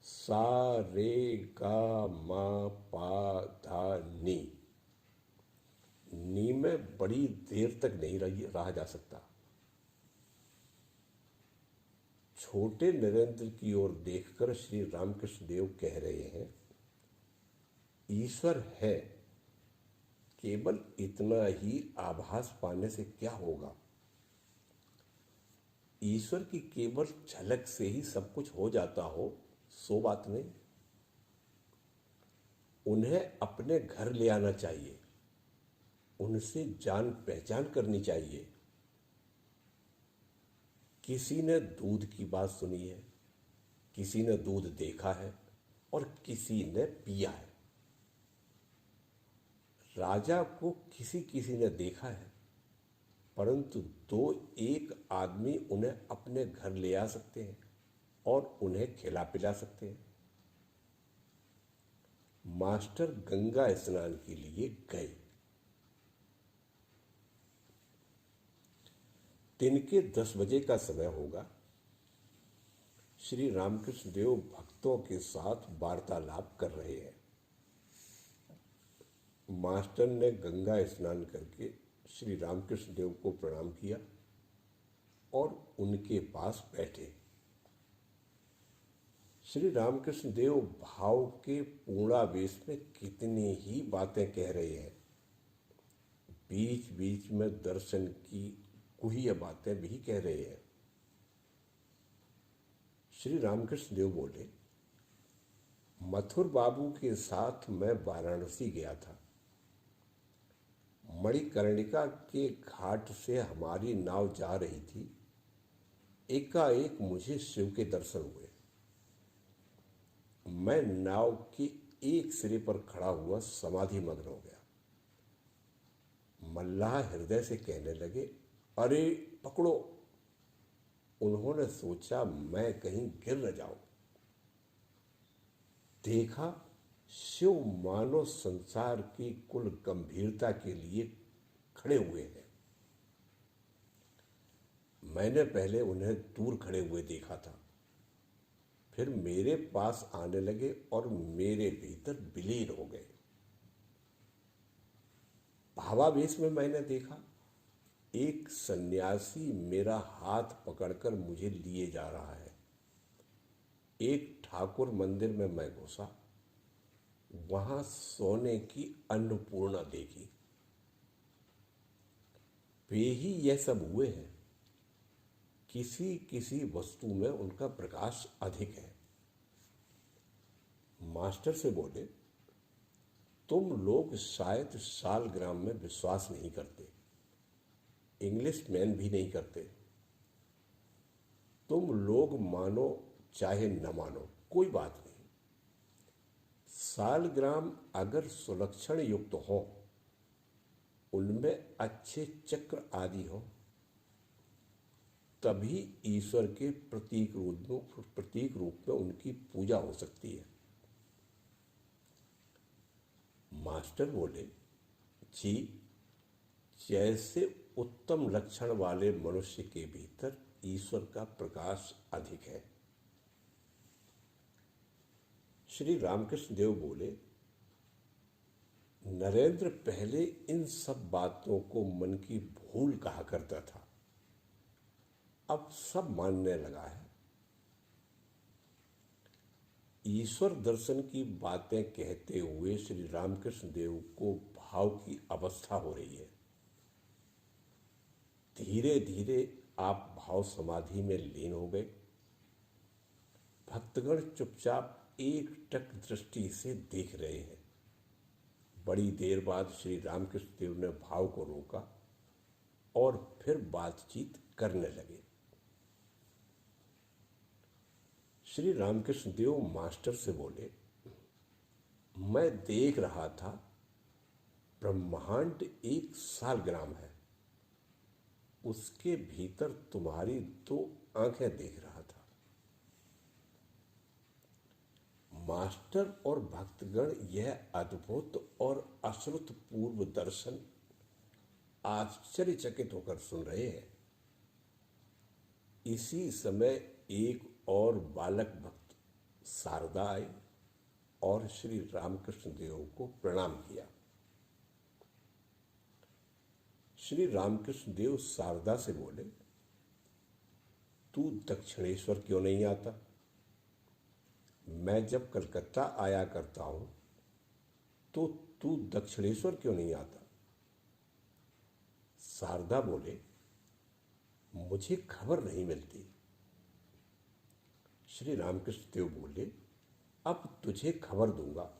सा रे गा मा पा धा नी में बड़ी देर तक नहीं रहा जा सकता। छोटे नरेंद्र की ओर देखकर श्री रामकृष्ण देव कह रहे हैं, ईश्वर है, केवल इतना ही आभास पाने से क्या होगा। ईश्वर की केवल झलक से ही सब कुछ हो जाता हो सो बात नहीं। उन्हें अपने घर ले आना चाहिए, उनसे जान पहचान करनी चाहिए। किसी ने दूध की बात सुनी है, किसी ने दूध देखा है और किसी ने पिया है। राजा को किसी किसी ने देखा है, परंतु एक आदमी उन्हें अपने घर ले आ सकते हैं और उन्हें खिला पिला सकते हैं। मास्टर गंगा स्नान के लिए गए। दिन के 10 बजे का समय होगा। श्री रामकृष्ण देव भक्तों के साथ वार्तालाप कर रहे हैं। मास्टर ने गंगा स्नान करके श्री रामकृष्ण देव को प्रणाम किया और उनके पास बैठे। श्री रामकृष्ण देव भाव के पूर्णावेश में कितनी ही बातें कह रहे हैं। बीच बीच में दर्शन की गुह्य बातें भी कह रहे हैं। श्री रामकृष्ण देव बोले, मथुर बाबू के साथ मैं वाराणसी गया था। मणिकर्णिका के घाट से हमारी नाव जा रही थी। एकाएक मुझे शिव के दर्शन हुए। मैं नाव के एक सिरे पर खड़ा हुआ समाधि मग्न हो गया। मल्लाह हृदय से कहने लगे, अरे पकड़ो। उन्होंने सोचा मैं कहीं गिर न जाऊं। देखा, शिव मानो संसार की कुल गंभीरता के लिए खड़े हुए हैं। मैंने पहले उन्हें दूर खड़े हुए देखा था, फिर मेरे पास आने लगे और मेरे भीतर विलीन हो गए। भावावेश में मैंने देखा, एक सन्यासी मेरा हाथ पकड़कर मुझे लिए जा रहा है। एक ठाकुर मंदिर में मैं घुसा, वहां सोने की अन्नपूर्णा देखी। वे ही यह सब हुए हैं। किसी किसी वस्तु में उनका प्रकाश अधिक है। मास्टर से बोले, तुम लोग शायद शालग्राम में विश्वास नहीं करते, इंग्लिश मैन भी नहीं करते। तुम लोग मानो चाहे न मानो, कोई बात नहीं। शालग्राम अगर सुलक्षण युक्त हो, उनमें अच्छे चक्र आदि हो, तभी ईश्वर के प्रतीक रूप में उनकी पूजा हो सकती है। मास्टर बोले, जी, जैसे उत्तम लक्षण वाले मनुष्य के भीतर ईश्वर का प्रकाश अधिक है। श्री रामकृष्ण देव बोले, नरेंद्र पहले इन सब बातों को मन की भूल कहा करता था, अब सब मानने लगा है। ईश्वर दर्शन की बातें कहते हुए श्री रामकृष्ण देव को भाव की अवस्था हो रही है। धीरे धीरे आप भाव समाधि में लीन हो गए। भक्तगण चुपचाप एक टक दृष्टि से देख रहे हैं। बड़ी देर बाद श्री रामकृष्ण देव ने भाव को रोका और फिर बातचीत करने लगे। श्री रामकृष्ण देव मास्टर से बोले, मैं देख रहा था ब्रह्मांड एक सालग्राम है, उसके भीतर तुम्हारी दो आंखें देख रहा था। मास्टर और भक्तगण यह अद्भुत और अश्रुतपूर्व दर्शन आश्चर्यचकित होकर सुन रहे हैं। इसी समय एक और बालक भक्त शारदा आई और श्री रामकृष्ण देव को प्रणाम किया। श्री रामकृष्ण देव शारदा से बोले, तू दक्षिणेश्वर क्यों नहीं आता? मैं जब कलकत्ता आया करता हूं तो तू दक्षिणेश्वर क्यों नहीं आता? शारदा बोले, मुझे खबर नहीं मिलती। श्री रामकृष्ण देव बोले, अब तुझे खबर दूंगा।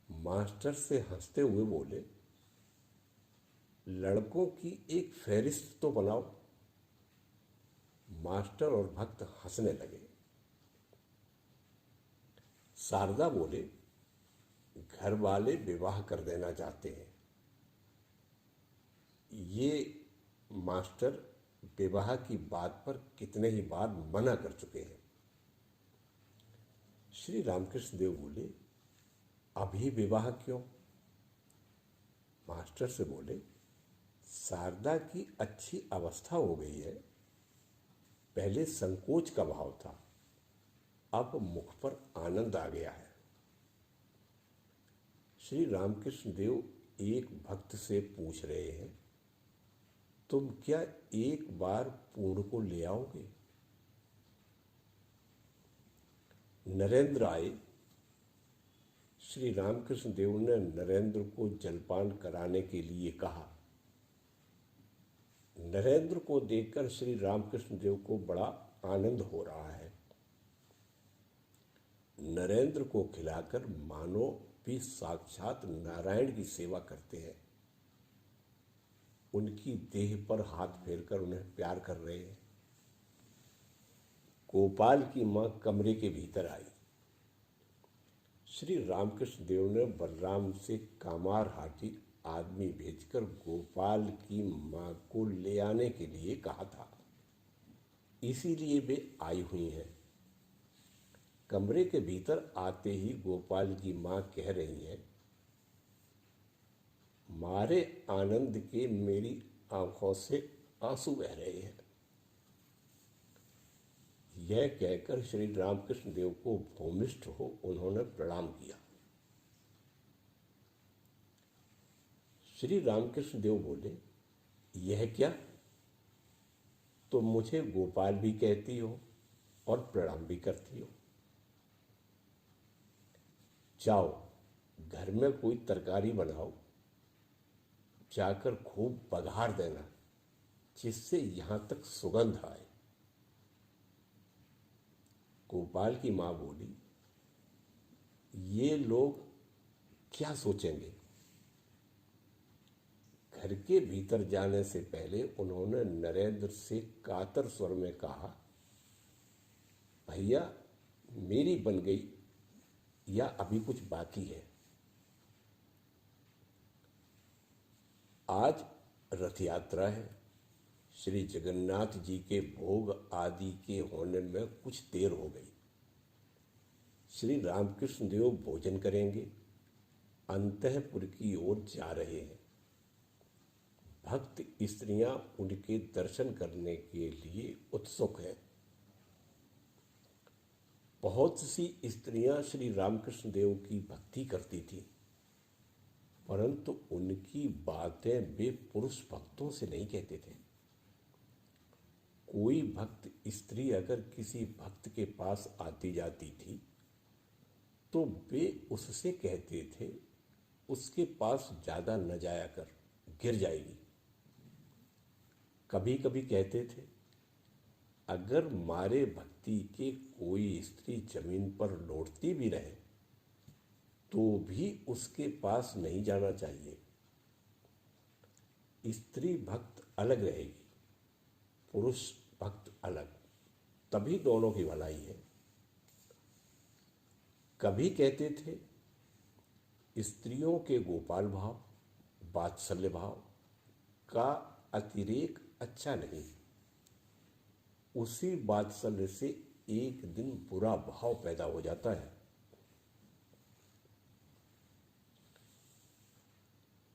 मास्टर से हंसते हुए बोले, लड़कों की एक फहरिस्त तो बनाओ। मास्टर और भक्त हंसने लगे। शारदा बोले, घर वाले विवाह कर देना चाहते हैं। ये मास्टर विवाह की बात पर कितने ही बार मना कर चुके हैं। श्री रामकृष्ण देव बोले, अभी विवाह क्यों? मास्टर से बोले, शारदा की अच्छी अवस्था हो गई है। पहले संकोच का भाव था, अब मुख पर आनंद आ गया है। श्री रामकृष्ण देव एक भक्त से पूछ रहे हैं, तुम क्या एक बार पूर्ण को ले आओगे? नरेंद्र आए। श्री रामकृष्ण देव ने नरेंद्र को जलपान कराने के लिए कहा। नरेंद्र को देखकर श्री रामकृष्ण देव को बड़ा आनंद हो रहा है। नरेंद्र को खिलाकर मानो भी साक्षात नारायण की सेवा करते हैं। उनकी देह पर हाथ फेरकर उन्हें प्यार कर रहे हैं। गोपाल की मां कमरे के भीतर आई। श्री रामकृष्ण देव ने बलराम से कामार हाटी आदमी भेजकर गोपाल की मां को ले आने के लिए कहा था, इसीलिए वे आई हुई हैं। कमरे के भीतर आते ही गोपाल की मां कह रही हैं, मारे आनंद के मेरी आंखों से आंसू बह रहे हैं। यह कहकर श्री रामकृष्ण देव को भूमिष्ठ हो उन्होंने प्रणाम किया। श्री रामकृष्ण देव बोले, यह क्या? तुम मुझे गोपाल भी कहती हो और प्रणाम भी करती हो। जाओ घर में कोई तरकारी बनाओ, जाकर खूब बघार देना जिससे यहां तक सुगंध आए। गोपाल की मां बोली, ये लोग क्या सोचेंगे? घर के भीतर जाने से पहले उन्होंने नरेंद्र से कातर स्वर में कहा, भैया मेरी बन गई या अभी कुछ बाकी है? आज रथ यात्रा है। श्री जगन्नाथ जी के भोग आदि के होने में कुछ देर हो गई। श्री रामकृष्ण देव भोजन करेंगे, अंतःपुर की ओर जा रहे हैं। भक्त स्त्रियां उनके दर्शन करने के लिए उत्सुक हैं। बहुत सी स्त्रियां श्री रामकृष्ण देव की भक्ति करती थीं, परंतु उनकी बातें वे पुरुष भक्तों से नहीं कहते थे। कोई भक्त स्त्री अगर किसी भक्त के पास आती जाती थी तो वे उससे कहते थे, उसके पास ज़्यादा न जाया कर, गिर जाएगी। कभी कभी कहते थे, अगर मारे भक्ति के कोई स्त्री जमीन पर लौटती भी रहे तो भी उसके पास नहीं जाना चाहिए। स्त्री भक्त अलग रहेगी, पुरुष भक्त अलग, तभी दोनों की भलाई है। कभी कहते थे, स्त्रियों के गोपाल भाव, वात्सल्य भाव का अतिरेक अच्छा नहीं। उसी वात्सल्य से एक दिन बुरा भाव पैदा हो जाता है।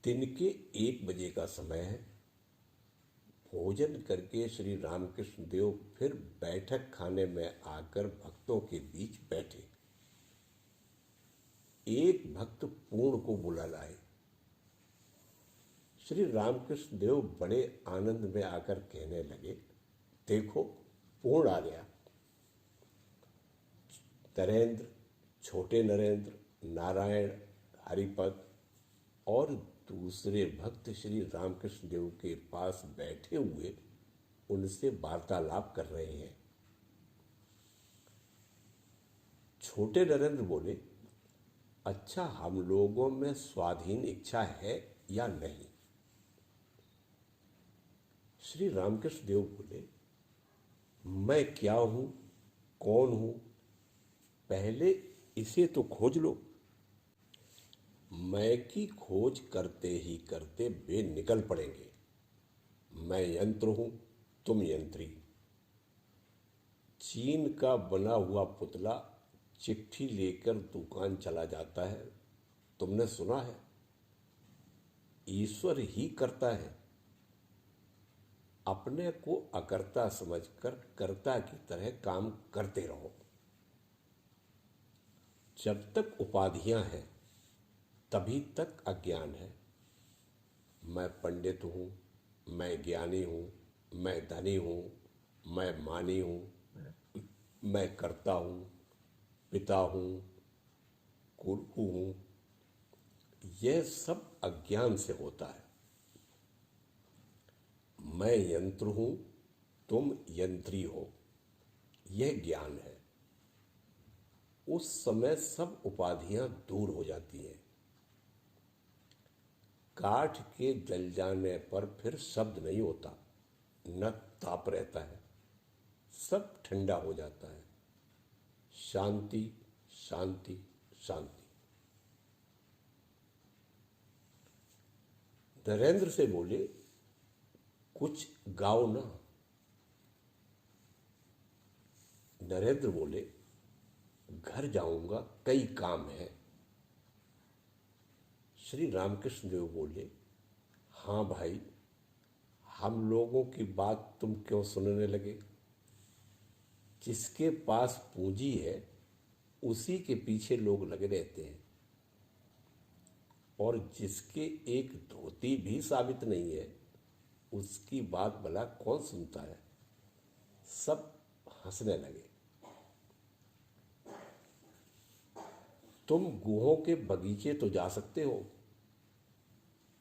दिन के 1 बजे का समय है। भोजन करके श्री रामकृष्ण देव फिर बैठक खाने में आकर भक्तों के बीच बैठे। एक भक्त पूर्ण को बुला लाए। श्री रामकृष्ण देव बड़े आनंद में आकर कहने लगे, देखो पूर्ण आ गया। नरेंद्र, छोटे नरेंद्र, नारायण, हरिपद और दूसरे भक्त श्री रामकृष्ण देव के पास बैठे हुए उनसे वार्तालाप कर रहे हैं। छोटे नरेंद्र बोले, अच्छा, हम लोगों में स्वाधीन इच्छा है या नहीं? श्री रामकृष्ण देव बोले, मैं क्या हूं, कौन हूं, पहले इसे तो खोज लो। मैं की खोज करते ही करते वे निकल पड़ेंगे। मैं यंत्र हूं, तुम यंत्री। चीन का बना हुआ पुतला चिट्ठी लेकर दुकान चला जाता है, तुमने सुना है? ईश्वर ही करता है। अपने को अकर्ता समझकर कर्ता की तरह काम करते रहो। जब तक उपाधियां हैं तभी तक अज्ञान है। मैं पंडित हूं, मैं ज्ञानी हूं, मैं धनी हूं, मैं मानी हूं, मैं कर्ता हूं, पिता हूं, गुरु हूं, यह सब अज्ञान से होता है। मैं यंत्र हूं, तुम यंत्री हो, यह ज्ञान है। उस समय सब उपाधियां दूर हो जाती हैं। काठ के जल जाने पर फिर शब्द नहीं होता, न ताप रहता है, सब ठंडा हो जाता है। शांति, शांति, शांति। नरेंद्र से बोले, कुछ गाओ ना। नरेंद्र बोले, घर जाऊंगा, कई काम है। श्री रामकृष्ण देव बोले, हाँ भाई, हम लोगों की बात तुम क्यों सुनने लगे? जिसके पास पूंजी है उसी के पीछे लोग लगे रहते हैं, और जिसके एक धोती भी साबित नहीं है उसकी बात भला कौन सुनता है? सब हंसने लगे। तुम गुहों के बगीचे तो जा सकते हो।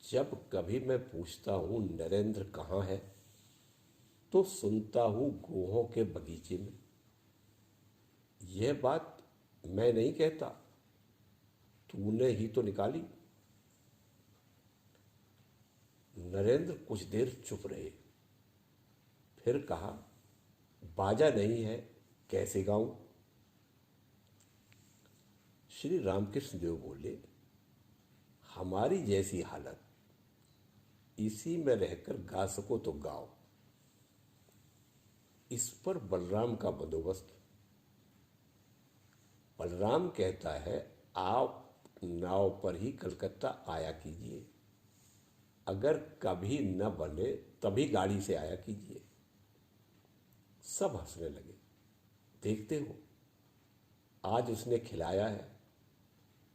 जब कभी मैं पूछता हूं नरेंद्र कहाँ है, तो सुनता हूं गुहों के बगीचे में। यह बात मैं नहीं कहता, तूने ही तो निकाली। नरेंद्र कुछ देर चुप रहे, फिर कहा, बाजा नहीं है, कैसे गाऊं? श्री रामकृष्ण देव बोले, हमारी जैसी हालत, इसी में रहकर गा सको तो गाओ। इस पर बलराम का बंदोबस्त। बलराम कहता है, आप नाव पर ही कलकत्ता आया कीजिए, अगर कभी न बने तभी गाड़ी से आया कीजिए। सब हंसने लगे। देखते हो, आज उसने खिलाया है,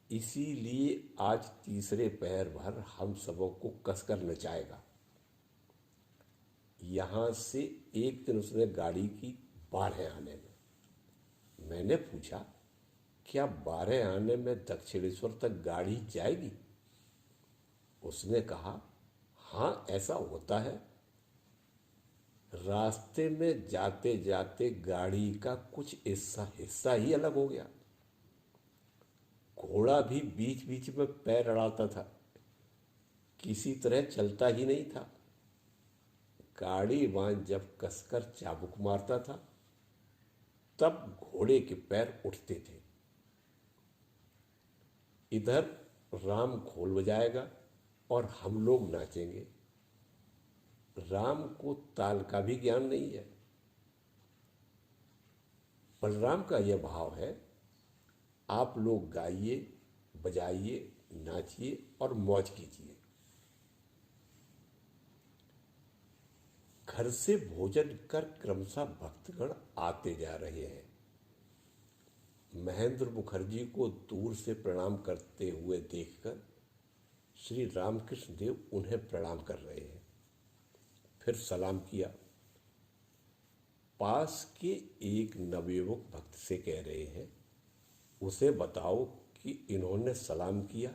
इसीलिए आज तीसरे पहर भर हम सबों को कसकर नचाएगा। यहाँ से एक दिन उसने गाड़ी की 12 आने में। मैंने पूछा, क्या 12 आने में दक्षिणेश्वर तक गाड़ी जाएगी? उसने कहा, हाँ ऐसा होता है। रास्ते में जाते जाते गाड़ी का कुछ हिस्सा ही अलग हो गया। घोड़ा भी बीच बीच में पैर अड़ाता था, किसी तरह चलता ही नहीं था। गाड़ी वाहन जब कसकर चाबुक मारता था तब घोड़े के पैर उठते थे। इधर राम खोल बजाएगा और हम लोग नाचेंगे। राम को ताल का भी ज्ञान नहीं है। बलराम का यह भाव है, आप लोग गाइए, बजाइए, नाचिए और मौज कीजिए। घर से भोजन कर क्रमशः भक्तगण आते जा रहे हैं। महेंद्र मुखर्जी को दूर से प्रणाम करते हुए देखकर श्री रामकृष्ण देव उन्हें प्रणाम कर रहे हैं। फिर सलाम किया। पास के एक नवयुवक भक्त से कह रहे हैं, उसे बताओ कि इन्होंने सलाम किया।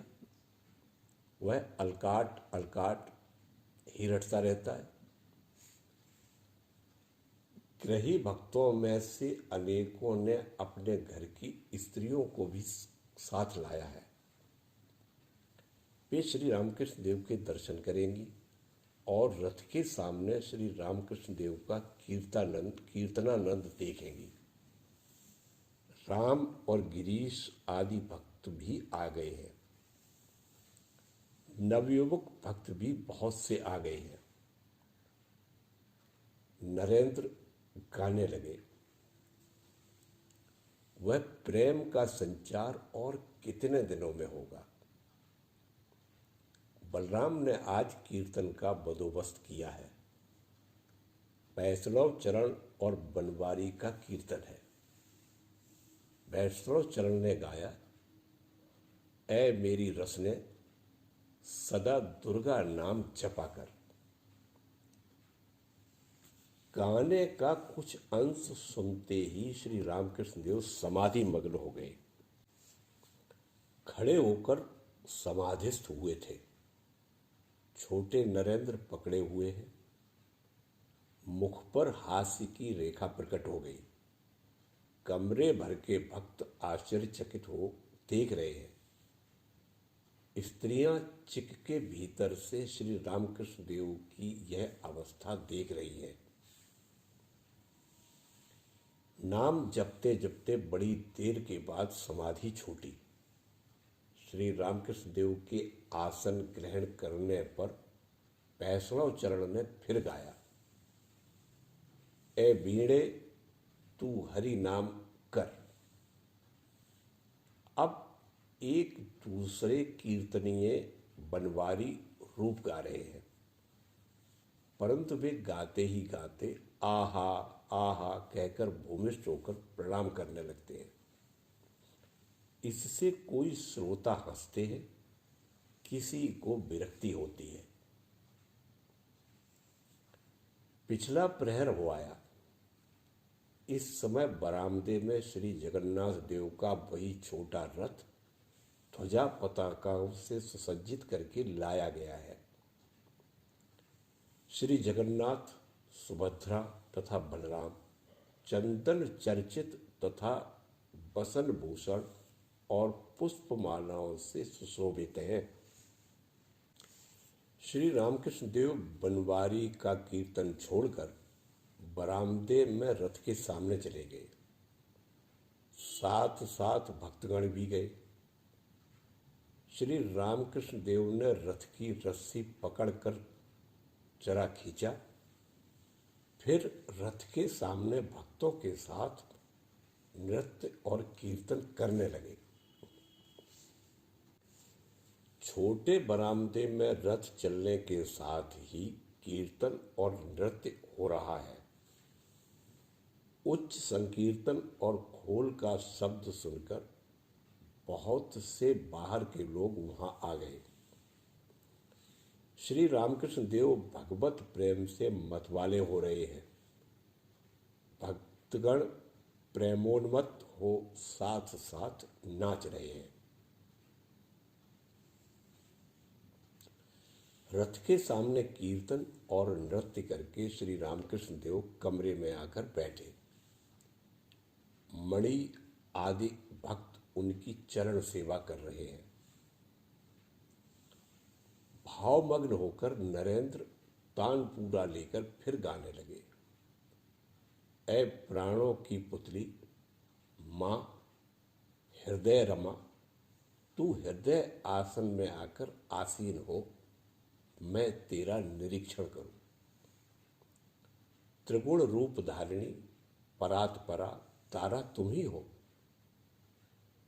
वह अलकाट अलकाट ही रटता रहता है। ग्रही भक्तों में से अनेकों ने अपने घर की स्त्रियों को भी साथ लाया है। वे श्री रामकृष्ण देव के दर्शन करेंगी और रथ के सामने श्री रामकृष्ण देव का कीर्तनानंद देखेंगी। राम और गिरीश आदि भक्त भी आ गए हैं। नवयुवक भक्त भी बहुत से आ गए हैं। नरेंद्र गाने लगे। वह प्रेम का संचार और कितने दिनों में होगा। बलराम ने आज कीर्तन का बंदोबस्त किया है। वैष्णव चरण और बनवारी का कीर्तन है। वैष्णव चरण ने गाया, ऐ मेरी रसने सदा दुर्गा नाम जपा कर। गाने का कुछ अंश सुनते ही श्री रामकृष्ण देव समाधि मग्न हो गए। खड़े होकर समाधिस्थ हुए थे। छोटे नरेंद्र पकड़े हुए हैं। मुख पर हास्य की रेखा प्रकट हो गई। कमरे भर के भक्त आश्चर्यचकित हो देख रहे हैं। स्त्रियां चिक के भीतर से श्री रामकृष्ण देव की यह अवस्था देख रही हैं। नाम जपते जपते बड़ी देर के बाद समाधि छूटी। श्री रामकृष्ण देव के आसन ग्रहण करने पर वैष्णव चरण ने फिर गाया, ए वीणे तू हरि नाम कर। अब एक दूसरे कीर्तनीय बनवारी रूप गा रहे हैं, परंतु वे गाते ही गाते आहा आहा कहकर भूमिष्ठ होकर प्रणाम करने लगते हैं। इससे कोई श्रोता हंसते हैं, किसी को विरक्ति होती है। पिछला प्रहर हो आया। इस समय बरामदे में श्री जगन्नाथ देव का वही छोटा रथ ध्वजा पताकाओं से सुसज्जित करके लाया गया है। श्री जगन्नाथ, सुभद्रा तथा बलराम चंदन चर्चित तथा बसन भूषण और पुष्पमालाओं से सुशोभित हैं। श्री रामकृष्ण देव बनवारी का कीर्तन छोड़कर बरामदे में रथ के सामने चले गए। साथ साथ भक्तगण भी गए। श्री रामकृष्ण देव ने रथ की रस्सी पकड़कर जरा खींचा, फिर रथ के सामने भक्तों के साथ नृत्य और कीर्तन करने लगे। छोटे बरामदे में रथ चलने के साथ ही कीर्तन और नृत्य हो रहा है। उच्च संकीर्तन और खोल का शब्द सुनकर बहुत से बाहर के लोग वहां आ गए। श्री रामकृष्ण देव भगवत प्रेम से मतवाले हो रहे हैं। भक्तगण प्रेमोन्मत्त हो साथ साथ नाच रहे हैं। रथ के सामने कीर्तन और नृत्य करके श्री रामकृष्ण देव कमरे में आकर बैठे। मणि आदि भक्त उनकी चरण सेवा कर रहे हैं। भावमग्न होकर नरेंद्र तानपूरा लेकर फिर गाने लगे। ऐ प्राणों की पुतली माँ हृदय रमा, तू हृदय आसन में आकर आसीन हो, मैं तेरा निरीक्षण करूं। त्रिगुण रूप धारिणी परात्परा तारा तुम ही हो।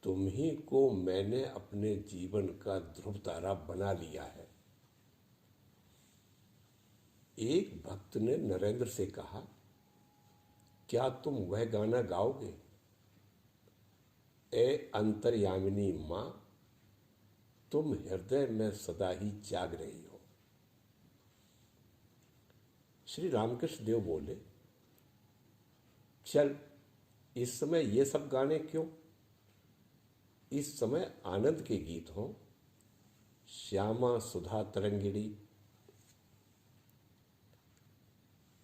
तुम ही को मैंने अपने जीवन का ध्रुव तारा बना लिया है। एक भक्त ने नरेंद्र से कहा, क्या तुम वह गाना गाओगे? ए अंतर्यामिनी माँ, तुम हृदय में सदा ही जाग रही हो। श्री रामकृष्ण देव बोले, चल इस समय ये सब गाने क्यों? इस समय आनंद के गीत हों। श्यामा सुधा तरंगिणी।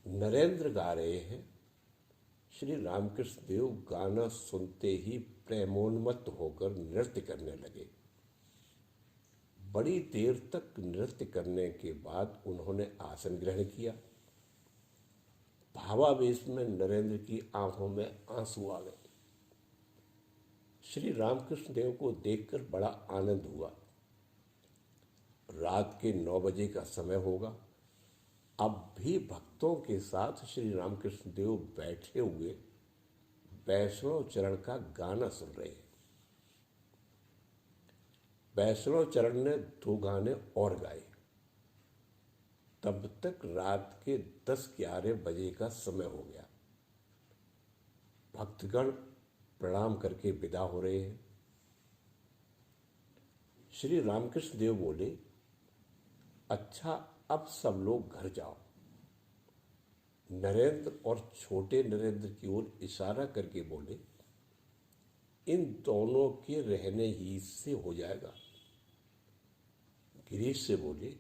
नरेंद्र गा रहे हैं। श्री रामकृष्ण देव गाना सुनते ही प्रेमोन्मत्त होकर नृत्य करने लगे। बड़ी देर तक नृत्य करने के बाद उन्होंने आसन ग्रहण किया। भावावेश में नरेंद्र की आंखों में आंसू आ गए। श्री रामकृष्ण देव को देखकर बड़ा आनंद हुआ। रात के 9 बजे का समय होगा। अब भी भक्तों के साथ श्री रामकृष्ण देव बैठे हुए वैष्णव चरण का गाना सुन रहे हैं। वैष्णव चरण ने 2 गाने और गाए। तब तक रात के 10-11 बजे का समय हो गया। भक्तगण प्रणाम करके विदा हो रहे हैं। श्री रामकृष्ण देव बोले, अच्छा अब सब लोग घर जाओ। नरेंद्र और छोटे नरेंद्र की ओर इशारा करके बोले, इन दोनों के रहने ही से हो जाएगा। गिरीश से बोले,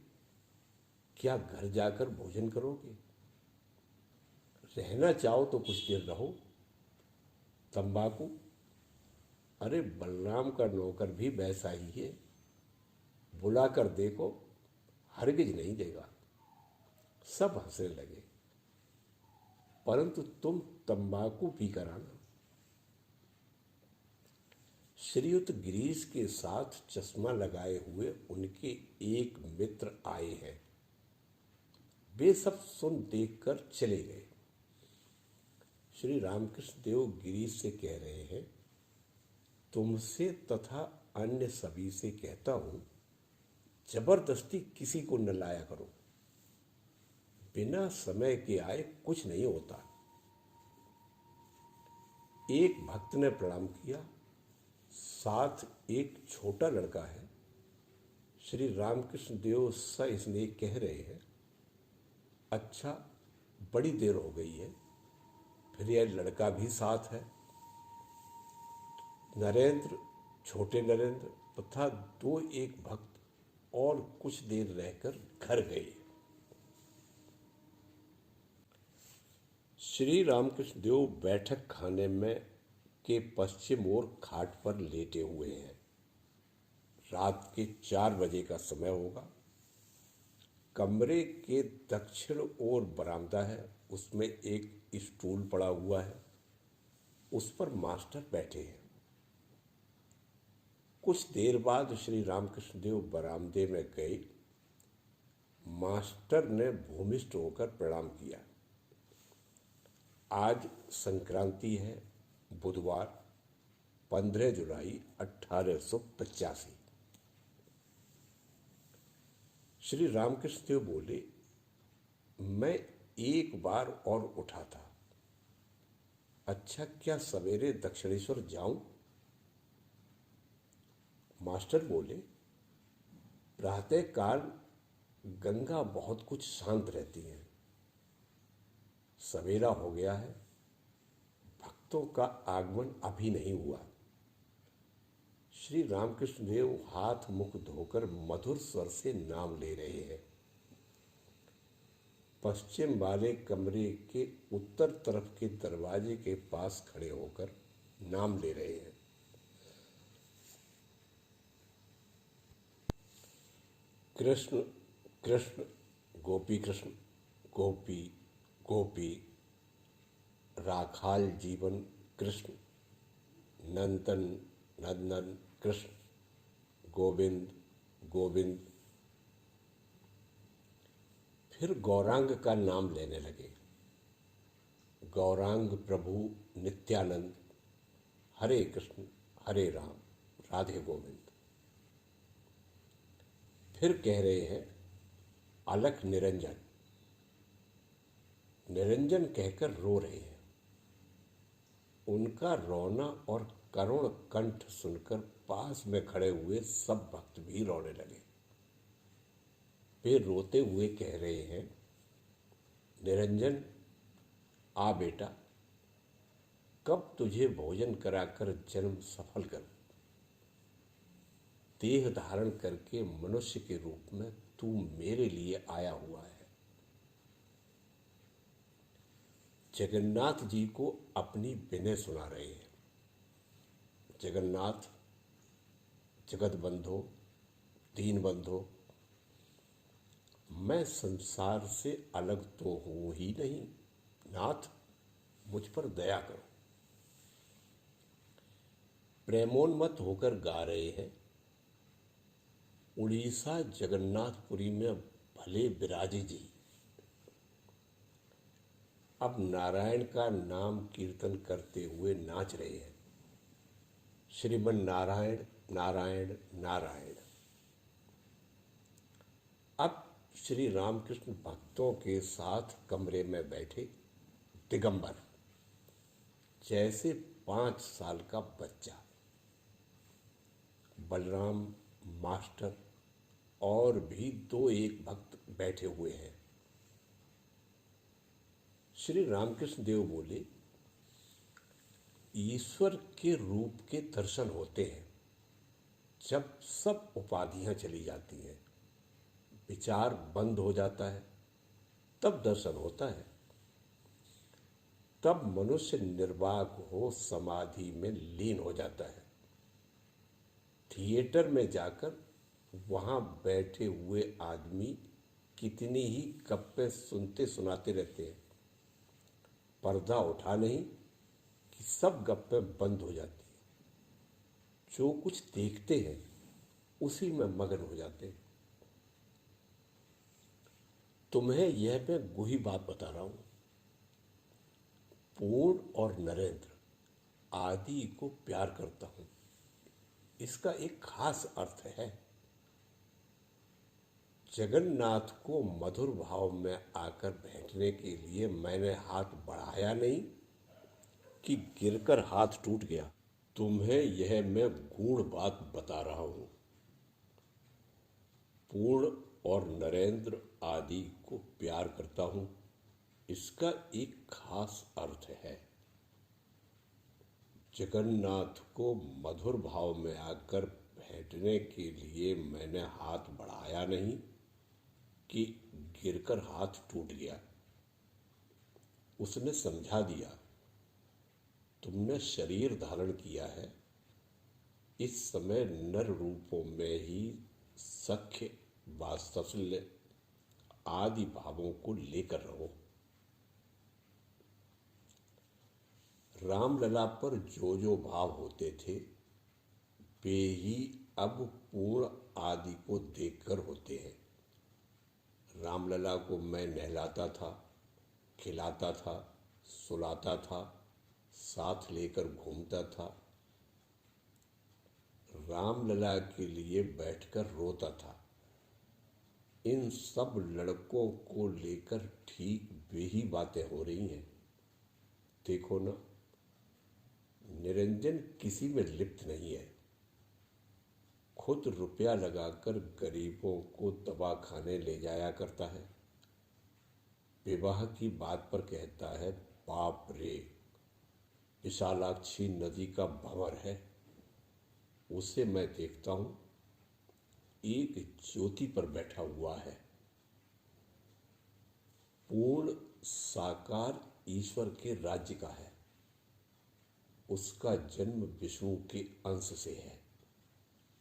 क्या घर जाकर भोजन करोगे? रहना चाहो तो कुछ देर रहो। तंबाकू? अरे बलराम का नौकर भी वैसा ही है, बुलाकर देखो, हरगिज नहीं देगा। सब हंसने लगे। परंतु तुम तंबाकू पीकर आना। श्रीयुत गिरीश के साथ चश्मा लगाए हुए उनके एक मित्र आए हैं। वे सब सुन देखकर चले गए। श्री रामकृष्ण देव गिरीश से कह रहे हैं, तुमसे तथा अन्य सभी से कहता हूं, जबरदस्ती किसी को न लाया करो। बिना समय के आए कुछ नहीं होता। एक भक्त ने प्रणाम किया। साथ एक छोटा लड़का है। श्री रामकृष्ण देव सस्नेह कह रहे हैं, अच्छा बड़ी देर हो गई है, फिर यह लड़का भी साथ है। नरेंद्र, छोटे नरेंद्र तथा 2-1 भक्त और कुछ देर रहकर घर गए। श्री रामकृष्ण देव बैठक खाने में के पश्चिम ओर खाट पर लेटे हुए हैं। रात के 4 बजे का समय होगा। कमरे के दक्षिण ओर बरामदा है। उसमें एक स्टूल पड़ा हुआ है। उस पर मास्टर बैठे हैं। कुछ देर बाद श्री रामकृष्ण देव बरामदे में गए। मास्टर ने भूमिष्ठ होकर प्रणाम किया। आज संक्रांति है, बुधवार 15 जुलाई 1885। श्री रामकृष्ण देव बोले, मैं एक बार और उठा था। अच्छा क्या सवेरे दक्षिणेश्वर जाऊं? मास्टर बोले, प्रातःकाल गंगा बहुत कुछ शांत रहती हैं। सवेरा हो गया है, भक्तों का आगमन अभी नहीं हुआ। श्री रामकृष्ण देव हाथ मुख धोकर मधुर स्वर से नाम ले रहे हैं। पश्चिम वाले कमरे के उत्तर तरफ के दरवाजे के पास खड़े होकर नाम ले रहे हैं। कृष्ण कृष्ण गोपी कृष्ण, गोपी गोपी राखाल जीवन कृष्ण, नंदन नंदन कृष्ण, गोविंद गोविंद। फिर गौरांग का नाम लेने लगे। गौरांग प्रभु नित्यानंद, हरे कृष्ण हरे राम राधे गोविंद। फिर कह रहे हैं अलख निरंजन, निरंजन कहकर रो रहे हैं। उनका रोना और करुण कंठ सुनकर पास में खड़े हुए सब भक्त भी रोने लगे। वे रोते हुए कह रहे हैं, निरंजन आ बेटा, कब तुझे भोजन कराकर जन्म सफल कर। देह धारण करके मनुष्य के रूप में तू मेरे लिए आया हुआ है। जगन्नाथ जी को अपनी विनय सुना रहे हैं। जगन्नाथ, जगत बंधो, दीन बंधो, मैं संसार से अलग तो हूं ही नहीं, नाथ मुझ पर दया करो। प्रेमोन्मत्त होकर गा रहे हैं, उड़ीसा जगन्नाथपुरी में भले विराजे जी। अब नारायण का नाम कीर्तन करते हुए नाच रहे हैं। श्रीमन नारायण नारायण नारायण। अब श्री रामकृष्ण भक्तों के साथ कमरे में बैठे दिगंबर, जैसे 5 साल का बच्चा। बलराम मास्टर और भी 2-1 भक्त बैठे हुए हैं। श्री रामकृष्ण देव बोले, ईश्वर के रूप के दर्शन होते हैं जब सब उपाधियां चली जाती हैं, विचार बंद हो जाता है, तब दर्शन होता है। तब मनुष्य निर्वाक हो समाधि में लीन हो जाता है। थिएटर में जाकर वहां बैठे हुए आदमी कितनी ही गप्पे सुनते सुनाते रहते हैं, पर्दा उठा नहीं कि सब गप्पे बंद हो जाती है। जो कुछ देखते हैं उसी में मगन हो जाते हैं। तुम्हें यह मैं गुही बात बता रहा हूं। पूर्ण और नरेंद्र आदि को प्यार करता हूं, इसका एक खास अर्थ है। जगन्नाथ को मधुर भाव में आकर बैठने के लिए मैंने हाथ बढ़ाया नहीं कि गिरकर हाथ टूट गया। तुम्हें यह मैं गूढ़ बात बता रहा हूं। पूर्ण और नरेंद्र आदि को प्यार करता हूं, इसका एक खास अर्थ है। जगन्नाथ को मधुर भाव में आकर बैठने के लिए मैंने हाथ बढ़ाया नहीं कि गिरकर हाथ टूट गया। उसने समझा दिया, तुमने शरीर धारण किया है, इस समय नर रूपों में ही सख्य वात्सल्य आदि भावों को लेकर रहो। रामलला पर जो जो भाव होते थे वे ही अब पूर्ण आदि को देखकर होते हैं। रामलला को मैं नहलाता था, खिलाता था, सुलाता था, साथ लेकर घूमता था। रामलला के लिए बैठकर रोता था। इन सब लड़कों को लेकर ठीक वे ही बातें हो रही हैं। देखो ना, निरंजन किसी में लिप्त नहीं है, खुद रुपया लगाकर गरीबों को दवा खाने ले जाया करता है। विवाह की बात पर कहता है, बाप रे, विशालाक्षी नदी का भंवर है। उसे मैं देखता हूं, एक ज्योति पर बैठा हुआ है। पूर्ण साकार ईश्वर के राज्य का है। उसका जन्म विष्णु के अंश से है।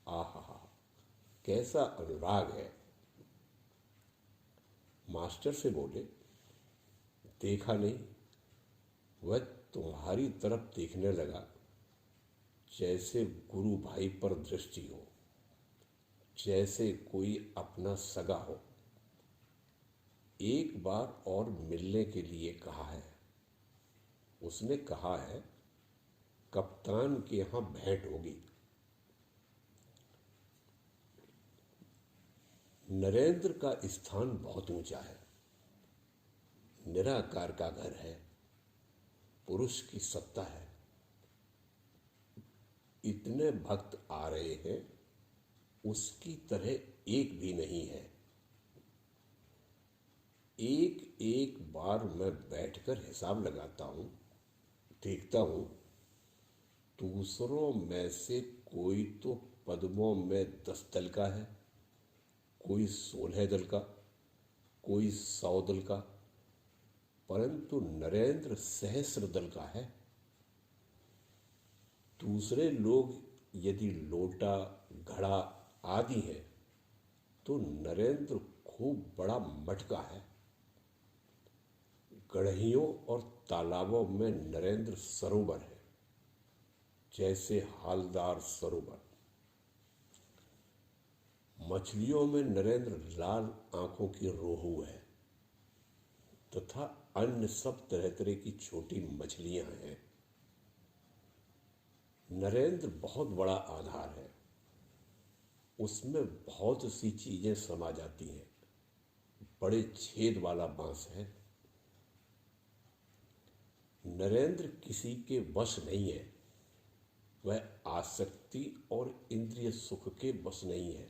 आहा, कैसा अनुराग है। मास्टर से बोले, देखा नहीं, वह तुम्हारी तरफ देखने लगा जैसे गुरु भाई पर दृष्टि हो, जैसे कोई अपना सगा हो। एक बार और मिलने के लिए कहा है। उसने कहा है, कप्तान के यहां भेंट होगी। नरेंद्र का स्थान बहुत ऊंचा है। निराकार का घर है। पुरुष की सत्ता है। इतने भक्त आ रहे हैं, उसकी तरह एक भी नहीं है। एक एक बार मैं बैठकर हिसाब लगाता हूं, देखता हूं, दूसरों में से कोई तो पद्मों में 10 दल का है, कोई 16 दल का, कोई 100 दल का, परंतु नरेंद्र सहस्र दल का है। दूसरे लोग यदि लोटा, घड़ा आदि है, तो नरेंद्र खूब बड़ा मटका है। गढ़ियों और तालाबों में नरेंद्र सरोवर है, जैसे हालदार सरोवर। मछलियों में नरेंद्र लाल आंखों की रोहू है, तथा अन्य सब तरह तरह की छोटी मछलियां हैं। नरेंद्र बहुत बड़ा आधार है। उसमें बहुत सी चीजें समा जाती हैं। बड़े छेद वाला बांस है। नरेंद्र किसी के वश नहीं है। वह आसक्ति और इंद्रिय सुख के वश नहीं है।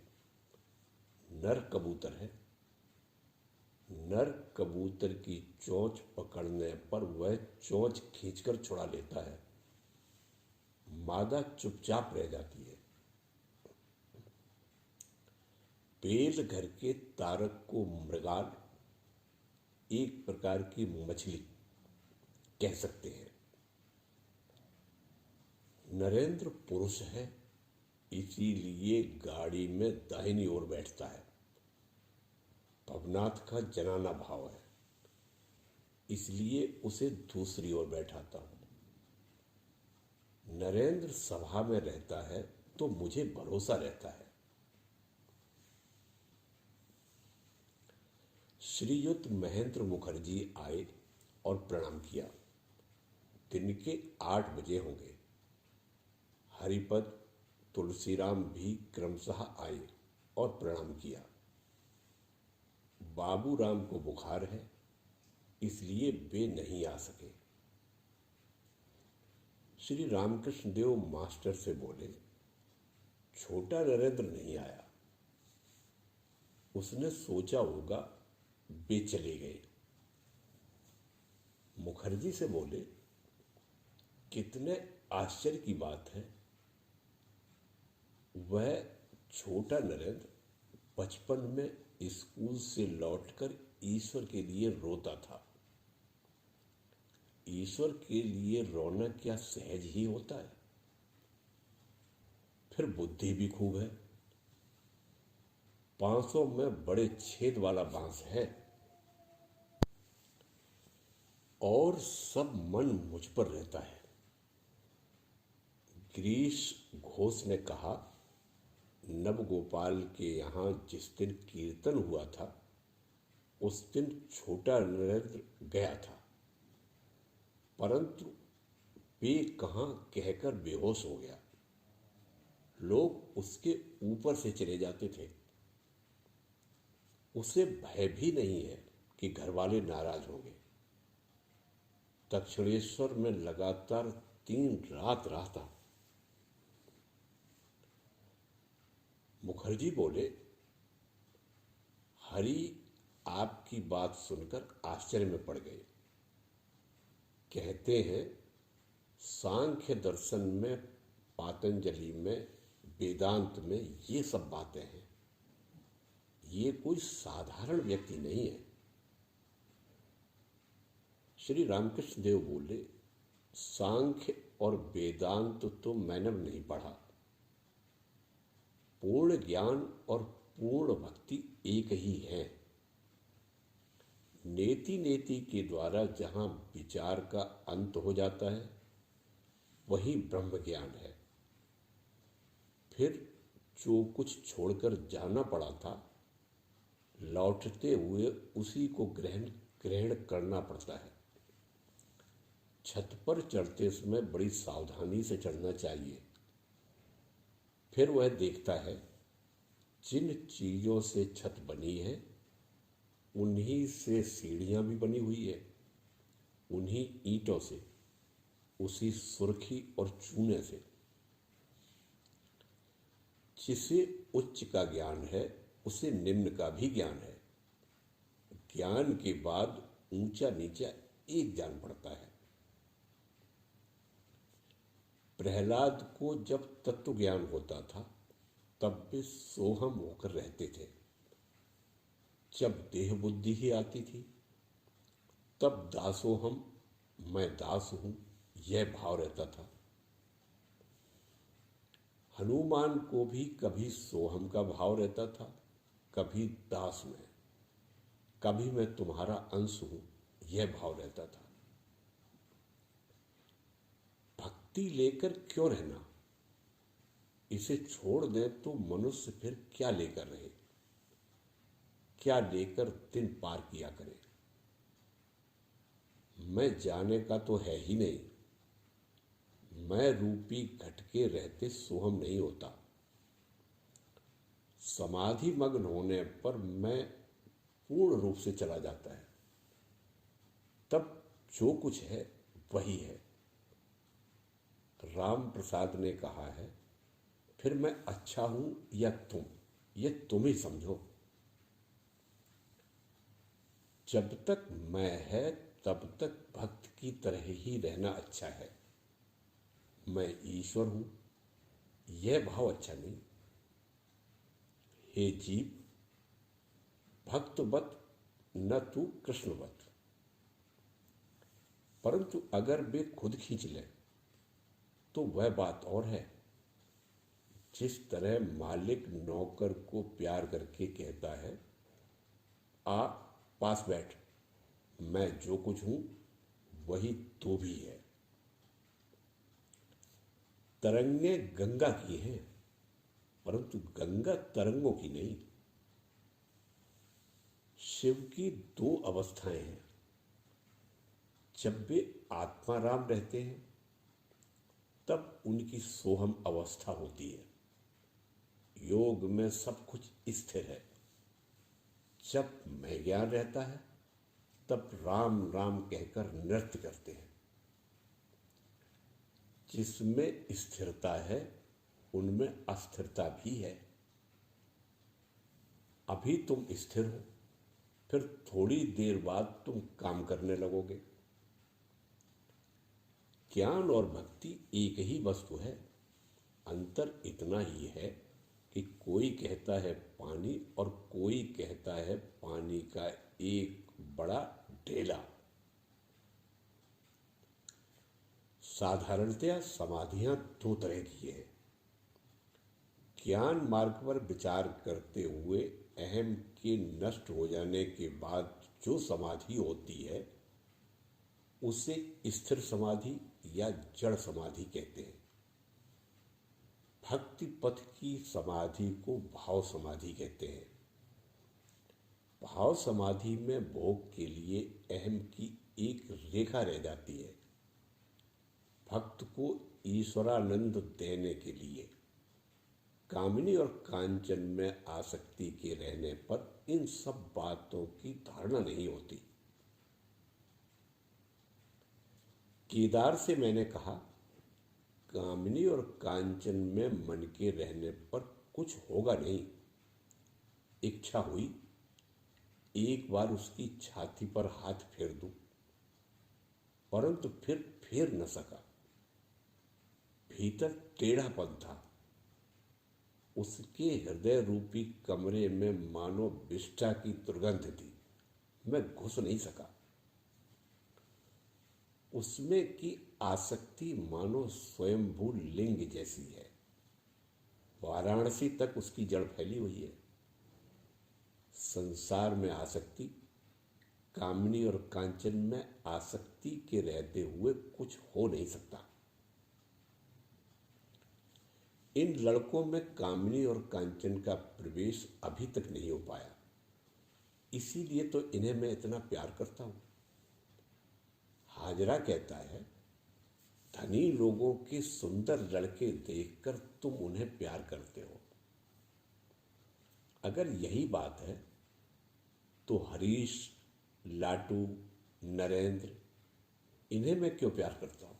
नर कबूतर है। नर कबूतर की चोंच पकड़ने पर वह चोंच खींचकर छुड़ा लेता है। मादा चुपचाप रह जाती है। बेल घर के तारक को मृगाल, एक प्रकार की मछली कह सकते हैं। नरेंद्र पुरुष है, इसीलिए गाड़ी में दाहिनी ओर बैठता है। भवनाथ का जनाना भाव है, इसलिए उसे दूसरी ओर बैठाता हूं। नरेंद्र सभा में रहता है तो मुझे भरोसा रहता है। श्रीयुत महेंद्र मुखर्जी आए और प्रणाम किया। दिन के 8 बजे होंगे। हरिपद, तुलसीराम भी क्रमशः आए और प्रणाम किया। बाबूराम को बुखार है, इसलिए वे नहीं आ सके। श्री रामकृष्ण देव मास्टर से बोले, छोटा नरेंद्र नहीं आया। उसने सोचा होगा वे चले गए। मुखर्जी से बोले, कितने आश्चर्य की बात है। वह छोटा नरेंद्र बचपन में स्कूल से लौटकर ईश्वर के लिए रोता था। ईश्वर के लिए रोना क्या सहज ही होता है। फिर बुद्धि भी खूब है। बांसों में बड़े छेद वाला बांस है और सब मन मुझ पर रहता है। गिरीश घोष ने कहा, नवगोपाल के यहां जिस दिन कीर्तन हुआ था, उस दिन छोटा नरेंद्र गया था, परंतु वे कहां कहकर बेहोश हो गया। लोग उसके ऊपर से चले जाते थे। उसे भय भी नहीं है कि घरवाले नाराज होंगे। दक्षिणेश्वर में लगातार 3 रात रहा था। मुखर्जी बोले, हरि आपकी बात सुनकर आश्चर्य में पड़ गए। कहते हैं सांख्य दर्शन में, पातंजलि में, वेदांत में ये सब बातें हैं। ये कोई साधारण व्यक्ति नहीं है। श्री रामकृष्ण देव बोले, सांख्य और वेदांत तो मैंने नहीं पढ़ा। पूर्ण ज्ञान और पूर्ण भक्ति एक ही है। नेति नेति के द्वारा जहां विचार का अंत हो जाता है वही ब्रह्म ज्ञान है। फिर जो कुछ छोड़कर जाना पड़ा था, लौटते हुए उसी को ग्रहण करना पड़ता है। छत पर चढ़ते समय बड़ी सावधानी से चढ़ना चाहिए। फिर वह देखता है जिन चीजों से छत बनी है उन्हीं से सीढ़ियां भी बनी हुई है, उन्हीं ईंटों से, उसी सुर्खी और चूने से। जिसे उच्च का ज्ञान है उसे निम्न का भी ज्ञान है। ज्ञान के बाद ऊंचा नीचा एक जान पड़ता है। प्रहलाद को जब तत्व ज्ञान होता था तब वे सोहम होकर रहते थे। जब देह बुद्धि ही आती थी तब दासोहम, मैं दास हूं, यह भाव रहता था। हनुमान को भी कभी सोहम का भाव रहता था, कभी दास में, कभी मैं तुम्हारा अंश हूं, यह भाव रहता था। भक्ति लेकर क्यों रहना? इसे छोड़ दे तो मनुष्य फिर क्या लेकर रहे, क्या लेकर दिन पार किया करे? मैं जाने का तो है ही नहीं। मैं रूपी घट के रहते सोहम नहीं होता। समाधि मग्न होने पर मैं पूर्ण रूप से चला जाता है। तब जो कुछ है वही है। राम प्रसाद ने कहा है, फिर मैं अच्छा हूं या तुम, ये तुम ही समझो। जब तक मैं है तब तक भक्त की तरह ही रहना अच्छा है। मैं ईश्वर हूं, यह भाव अच्छा नहीं। हे जीव, भक्तवत न तू कृष्णवत। परंतु अगर वे खुद खींच लें तो वह बात और है। जिस तरह मालिक नौकर को प्यार करके कहता है, आ पास बैठ, मैं जो कुछ हूं वही तू भी है। तरंगें गंगा की हैं, परंतु गंगा तरंगों की नहीं। शिव की दो अवस्थाएं हैं। जब वे आत्माराम रहते हैं तब उनकी सोहम अवस्था होती है। योग में सब कुछ स्थिर है। जब मैं ज्ञान रहता है तब राम राम कहकर नृत्य करते हैं। जिसमें स्थिरता है उनमें अस्थिरता भी है। अभी तुम स्थिर हो, फिर थोड़ी देर बाद तुम काम करने लगोगे। ज्ञान और भक्ति एक ही वस्तु है। अंतर इतना ही है कि कोई कहता है पानी और कोई कहता है पानी का एक बड़ा ढेला। साधारणतया समाधियां दो तरह की है। ज्ञान मार्ग पर विचार करते हुए अहम के नष्ट हो जाने के बाद जो समाधि होती है उसे स्थिर समाधि या जड़ समाधि कहते हैं। भक्ति पथ की समाधि को भाव समाधि कहते हैं। भाव समाधि में भोग के लिए अहम की एक रेखा रह जाती है। भक्त को ईश्वरानंद देने के लिए कामिनी और कांचन में आसक्ति के रहने पर इन सब बातों की धारणा नहीं होती। केदार से मैंने कहा, कामिनी और कांचन में मन के रहने पर कुछ होगा नहीं। इच्छा हुई एक बार उसकी छाती पर हाथ फेर दूं, परंतु फिर फेर न सका। भीतर टेढ़ापन था। उसके हृदय रूपी कमरे में मानो विष्ठा की दुर्गंध थी। मैं घुस नहीं सका। उसमें की आसक्ति मानो स्वयंभू लिंग जैसी है। वाराणसी तक उसकी जड़ फैली हुई है। संसार में आसक्ति, कामिनी और कांचन में आसक्ति के रहते हुए कुछ हो नहीं सकता। इन लड़कों में कामिनी और कांचन का प्रवेश अभी तक नहीं हो पाया। इसीलिए तो इन्हें मैं इतना प्यार करता हूं। हाजरा कहता है, धनी लोगों के सुंदर लड़के देखकर तुम उन्हें प्यार करते हो। अगर यही बात है तो हरीश, लाटू, नरेंद्र, इन्हें मैं क्यों प्यार करता हूं?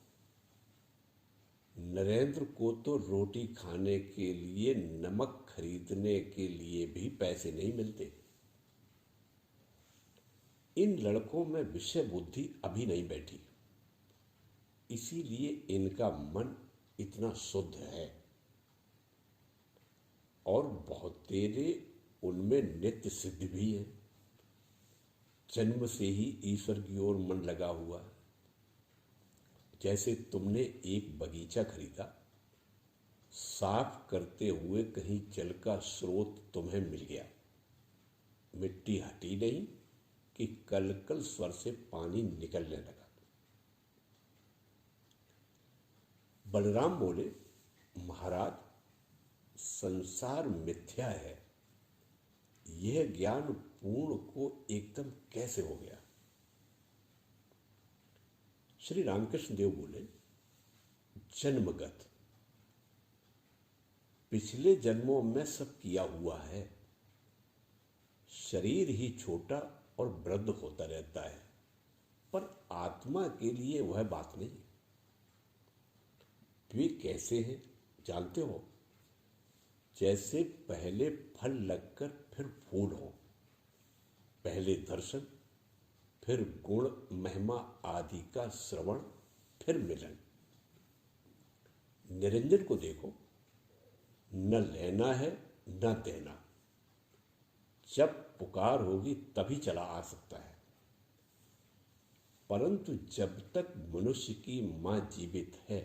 नरेंद्र को तो रोटी खाने के लिए, नमक खरीदने के लिए भी पैसे नहीं मिलते। इन लड़कों में विषय बुद्धि अभी नहीं बैठी, इसीलिए इनका मन इतना शुद्ध है। और बहुत तेरे उनमें नित्य सिद्ध भी है। जन्म से ही ईश्वर की ओर मन लगा हुआ है। जैसे तुमने एक बगीचा खरीदा, साफ करते हुए कहीं जल का स्रोत तुम्हें मिल गया। मिट्टी हटी नहीं कि कल कल स्वर से पानी निकलने लगा। बलराम बोले, महाराज, संसार मिथ्या है। यह ज्ञान पूर्ण को एकदम कैसे हो गया? श्री रामकृष्ण देव बोले, जन्मगत। पिछले जन्मों में सब किया हुआ है। शरीर ही छोटा और वृद्ध होता रहता है, पर आत्मा के लिए वह बात नहीं। वे कैसे हैं जानते हो? जैसे पहले फल लगकर फिर फूल हो, पहले दर्शन, फिर गुण महिमा आदि का श्रवण, फिर मिलन। निरंजन को देखो, न लेना है न देना। जब पुकार होगी तभी चला आ सकता है। परंतु जब तक मनुष्य की मां जीवित है,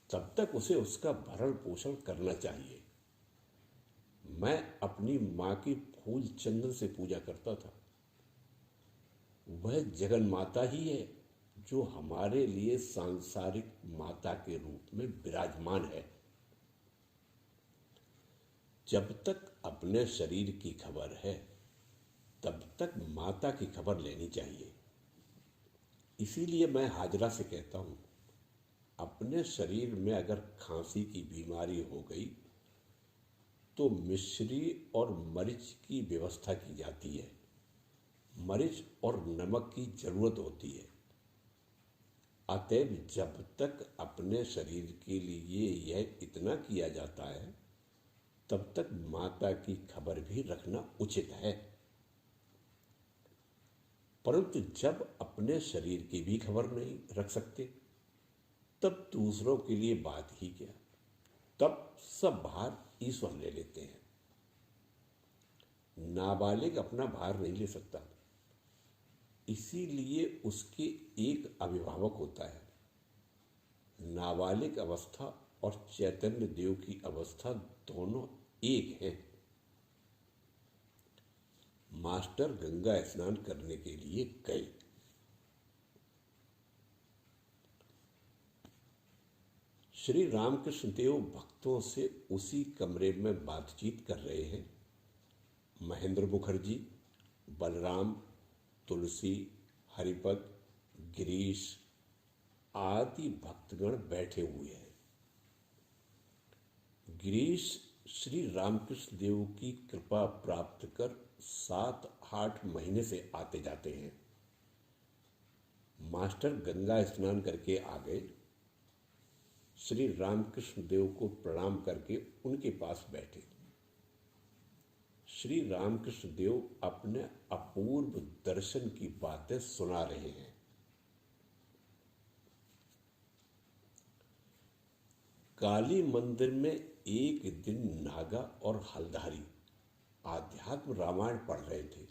तब तक उसे उसका भरण पोषण करना चाहिए। मैं अपनी मां की फूल चंदन से पूजा करता था। वह जगन माता ही है जो हमारे लिए सांसारिक माता के रूप में विराजमान है। जब तक अपने शरीर की खबर है, तब तक माता की खबर लेनी चाहिए। इसीलिए मैं हाजरा से कहता हूं, अपने शरीर में अगर खांसी की बीमारी हो गई तो मिश्री और मरीच की व्यवस्था की जाती है। मरीच और नमक की जरूरत होती है। अतएव जब तक अपने शरीर के लिए यह इतना किया जाता है, तब तक माता की खबर भी रखना उचित है। परंतु जब अपने शरीर की भी खबर नहीं रख सकते, तब दूसरों के लिए बात ही क्या। तब सब भार ईश्वर ले लेते हैं। नाबालिग अपना भार नहीं ले सकता, इसीलिए उसके एक अभिभावक होता है। नाबालिग अवस्था और चैतन्य देव की अवस्था दोनों एक हैं। मास्टर गंगा स्नान करने के लिए गए। श्री रामकृष्ण देव भक्तों से उसी कमरे में बातचीत कर रहे हैं। महेंद्र मुखर्जी, बलराम, तुलसी, हरिपद, गिरीश आदि भक्तगण बैठे हुए हैं। गिरीश श्री रामकृष्ण देव की कृपा प्राप्त कर 7-8 महीने से आते जाते हैं। मास्टर गंगा स्नान करके आ गए। श्री रामकृष्ण देव को प्रणाम करके उनके पास बैठे। श्री रामकृष्ण देव अपने अपूर्व दर्शन की बातें सुना रहे हैं। काली मंदिर में एक दिन नागा और हलधारी आध्यात्म रामायण पढ़ रहे थे।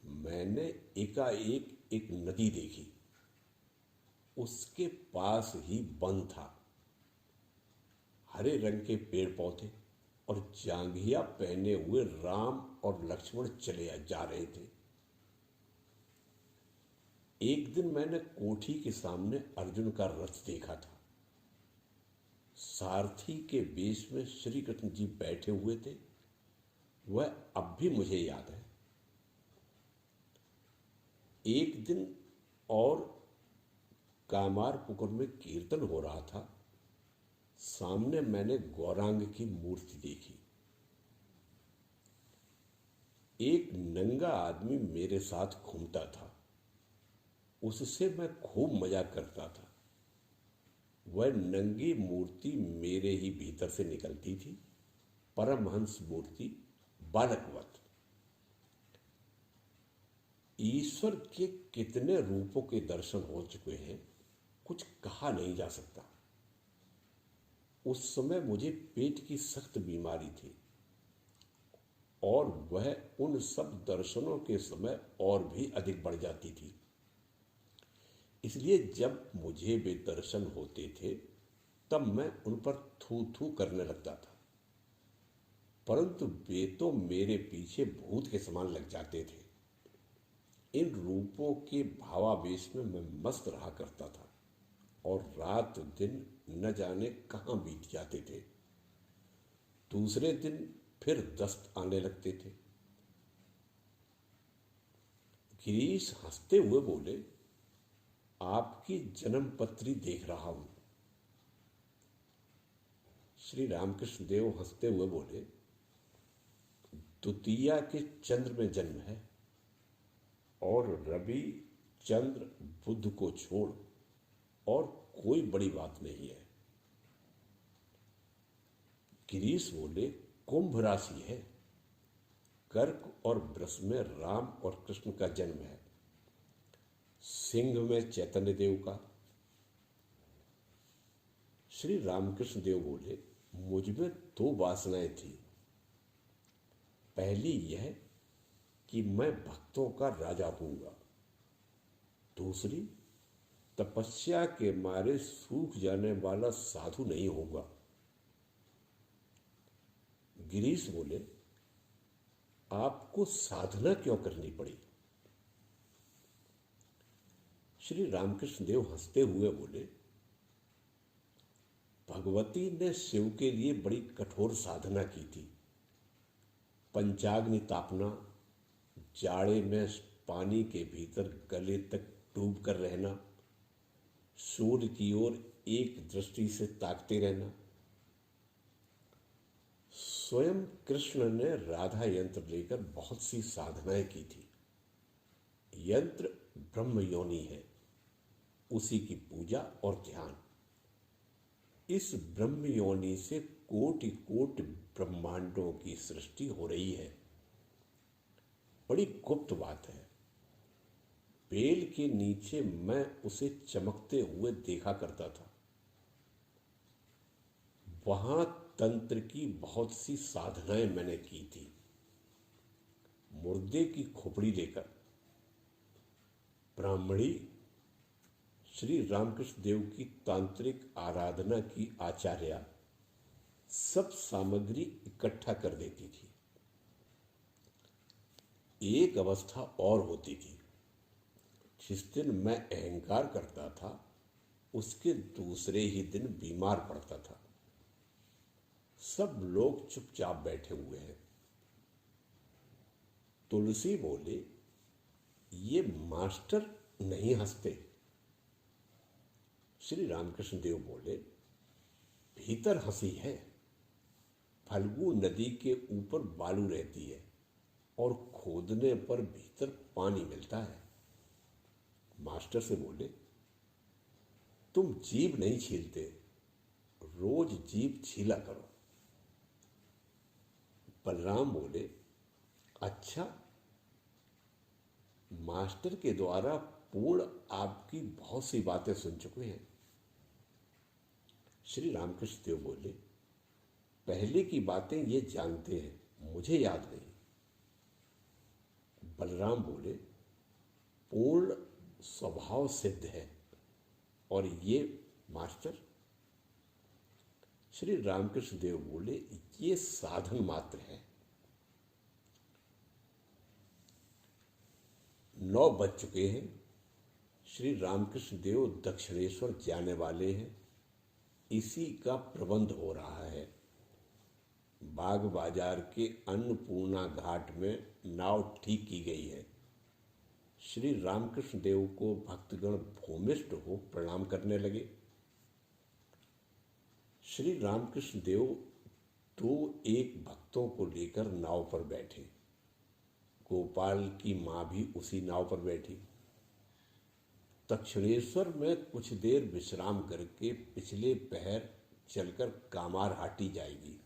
मैंने एकाएक एक नदी देखी। उसके पास ही वन था। हरे रंग के पेड़ पौधे और जांघिया पहने हुए राम और लक्ष्मण चले जा रहे थे। एक दिन मैंने कोठी के सामने अर्जुन का रथ देखा था। सारथी के वेश में श्री कृष्ण जी बैठे हुए थे। वह अब भी मुझे याद है। एक दिन और कामारपुकुर में कीर्तन हो रहा था। सामने मैंने गौरांग की मूर्ति देखी। एक नंगा आदमी मेरे साथ घूमता था। उससे मैं खूब मजाक करता था। वह नंगी मूर्ति मेरे ही भीतर से निकलती थी, परमहंस मूर्ति, बालकवत। ईश्वर के कितने रूपों के दर्शन हो चुके हैं, कुछ कहा नहीं जा सकता। उस समय मुझे पेट की सख्त बीमारी थी और वह उन सब दर्शनों के समय और भी अधिक बढ़ जाती थी। इसलिए जब मुझे वे दर्शन होते थे तब मैं उन पर थू थू करने लगता था, परंतु वे तो मेरे पीछे भूत के समान लग जाते थे। इन रूपों के भावावेश में मैं मस्त रहा करता था और रात दिन न जाने कहाँ बीत जाते थे। दूसरे दिन फिर दस्त आने लगते थे। गिरीश हंसते हुए बोले, आपकी जन्म पत्री देख रहा हूं। श्री रामकृष्ण देव हंसते हुए बोले, द्वितीया के चंद्र में जन्म है और रवि चंद्र बुध को छोड़ और कोई बड़ी बात नहीं है। गिरीश बोले, कुंभ राशि है। कर्क और वृष में राम और कृष्ण का जन्म है। सिंह में चैतन्य देव का। श्री रामकृष्ण देव बोले, मुझ में दो वासनाएं थी। पहली यह कि मैं भक्तों का राजा हूंगा। दूसरी, तपस्या के मारे सूख जाने वाला साधु नहीं होगा। गिरीश बोले, आपको साधना क्यों करनी पड़ी? श्री रामकृष्ण देव हंसते हुए बोले, भगवती ने शिव के लिए बड़ी कठोर साधना की थी। पंचाग्नि तापना, जाड़े में पानी के भीतर गले तक डूब कर रहना, सूर्य की ओर एक दृष्टि से ताकते रहना। स्वयं कृष्ण ने राधा यंत्र लेकर बहुत सी साधनाएं की थी। यंत्र ब्रह्म योनि है, उसी की पूजा और ध्यान। इस ब्रह्म योनि से कोटि कोटि ब्रह्मांडों की सृष्टि हो रही है। बड़ी गुप्त बात है। बेल के नीचे मैं उसे चमकते हुए देखा करता था। वहां तंत्र की बहुत सी साधनाएं मैंने की थी। मुर्दे की खोपड़ी लेकर ब्राह्मणी श्री रामकृष्ण देव की तांत्रिक आराधना की आचार्या सब सामग्री इकट्ठा कर देती थी। एक अवस्था और होती थी। जिस दिन मैं अहंकार करता था, उसके दूसरे ही दिन बीमार पड़ता था। सब लोग चुपचाप बैठे हुए हैं। तुलसी बोले, ये मास्टर नहीं हंसते। श्री रामकृष्ण देव बोले, भीतर हंसी है। फल्गु नदी के ऊपर बालू रहती है और खोदने पर भीतर पानी मिलता है। मास्टर से बोले, तुम जीभ नहीं छीलते, रोज जीभ छीला करो। बलराम बोले, अच्छा, मास्टर के द्वारा पूर्ण आपकी बहुत सी बातें सुन चुके हैं। श्री रामकृष्ण देव बोले, पहले की बातें ये जानते हैं, मुझे याद नहीं। बलराम बोले, पूर्ण स्वभाव सिद्ध है, और ये मास्टर? श्री रामकृष्ण देव बोले, ये साधन मात्र है। 9 बज चुके हैं। श्री रामकृष्ण देव दक्षिणेश्वर जाने वाले हैं। इसी का प्रबंध हो रहा है। बाग बाजार के अन्नपूर्णा घाट में नाव ठीक की गई है। श्री रामकृष्ण देव को भक्तगण भूमिष्ठ हो प्रणाम करने लगे। श्री रामकृष्ण देव 2-1 भक्तों को लेकर नाव पर बैठे। गोपाल की मां भी उसी नाव पर बैठी। दक्षिणेश्वर में कुछ देर विश्राम करके पिछले पहर चलकर कामारहाटी जाएगी।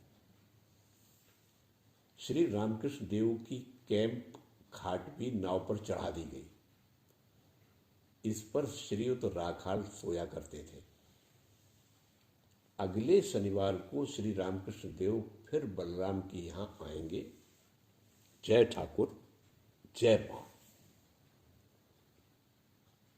श्री रामकृष्ण देव की कैंप खाट भी नाव पर चढ़ा दी गई। इस पर श्रीयुत राखाल सोया करते थे। अगले शनिवार को श्री रामकृष्ण देव फिर बलराम के यहाँ आएंगे। जय ठाकुर, जय मां।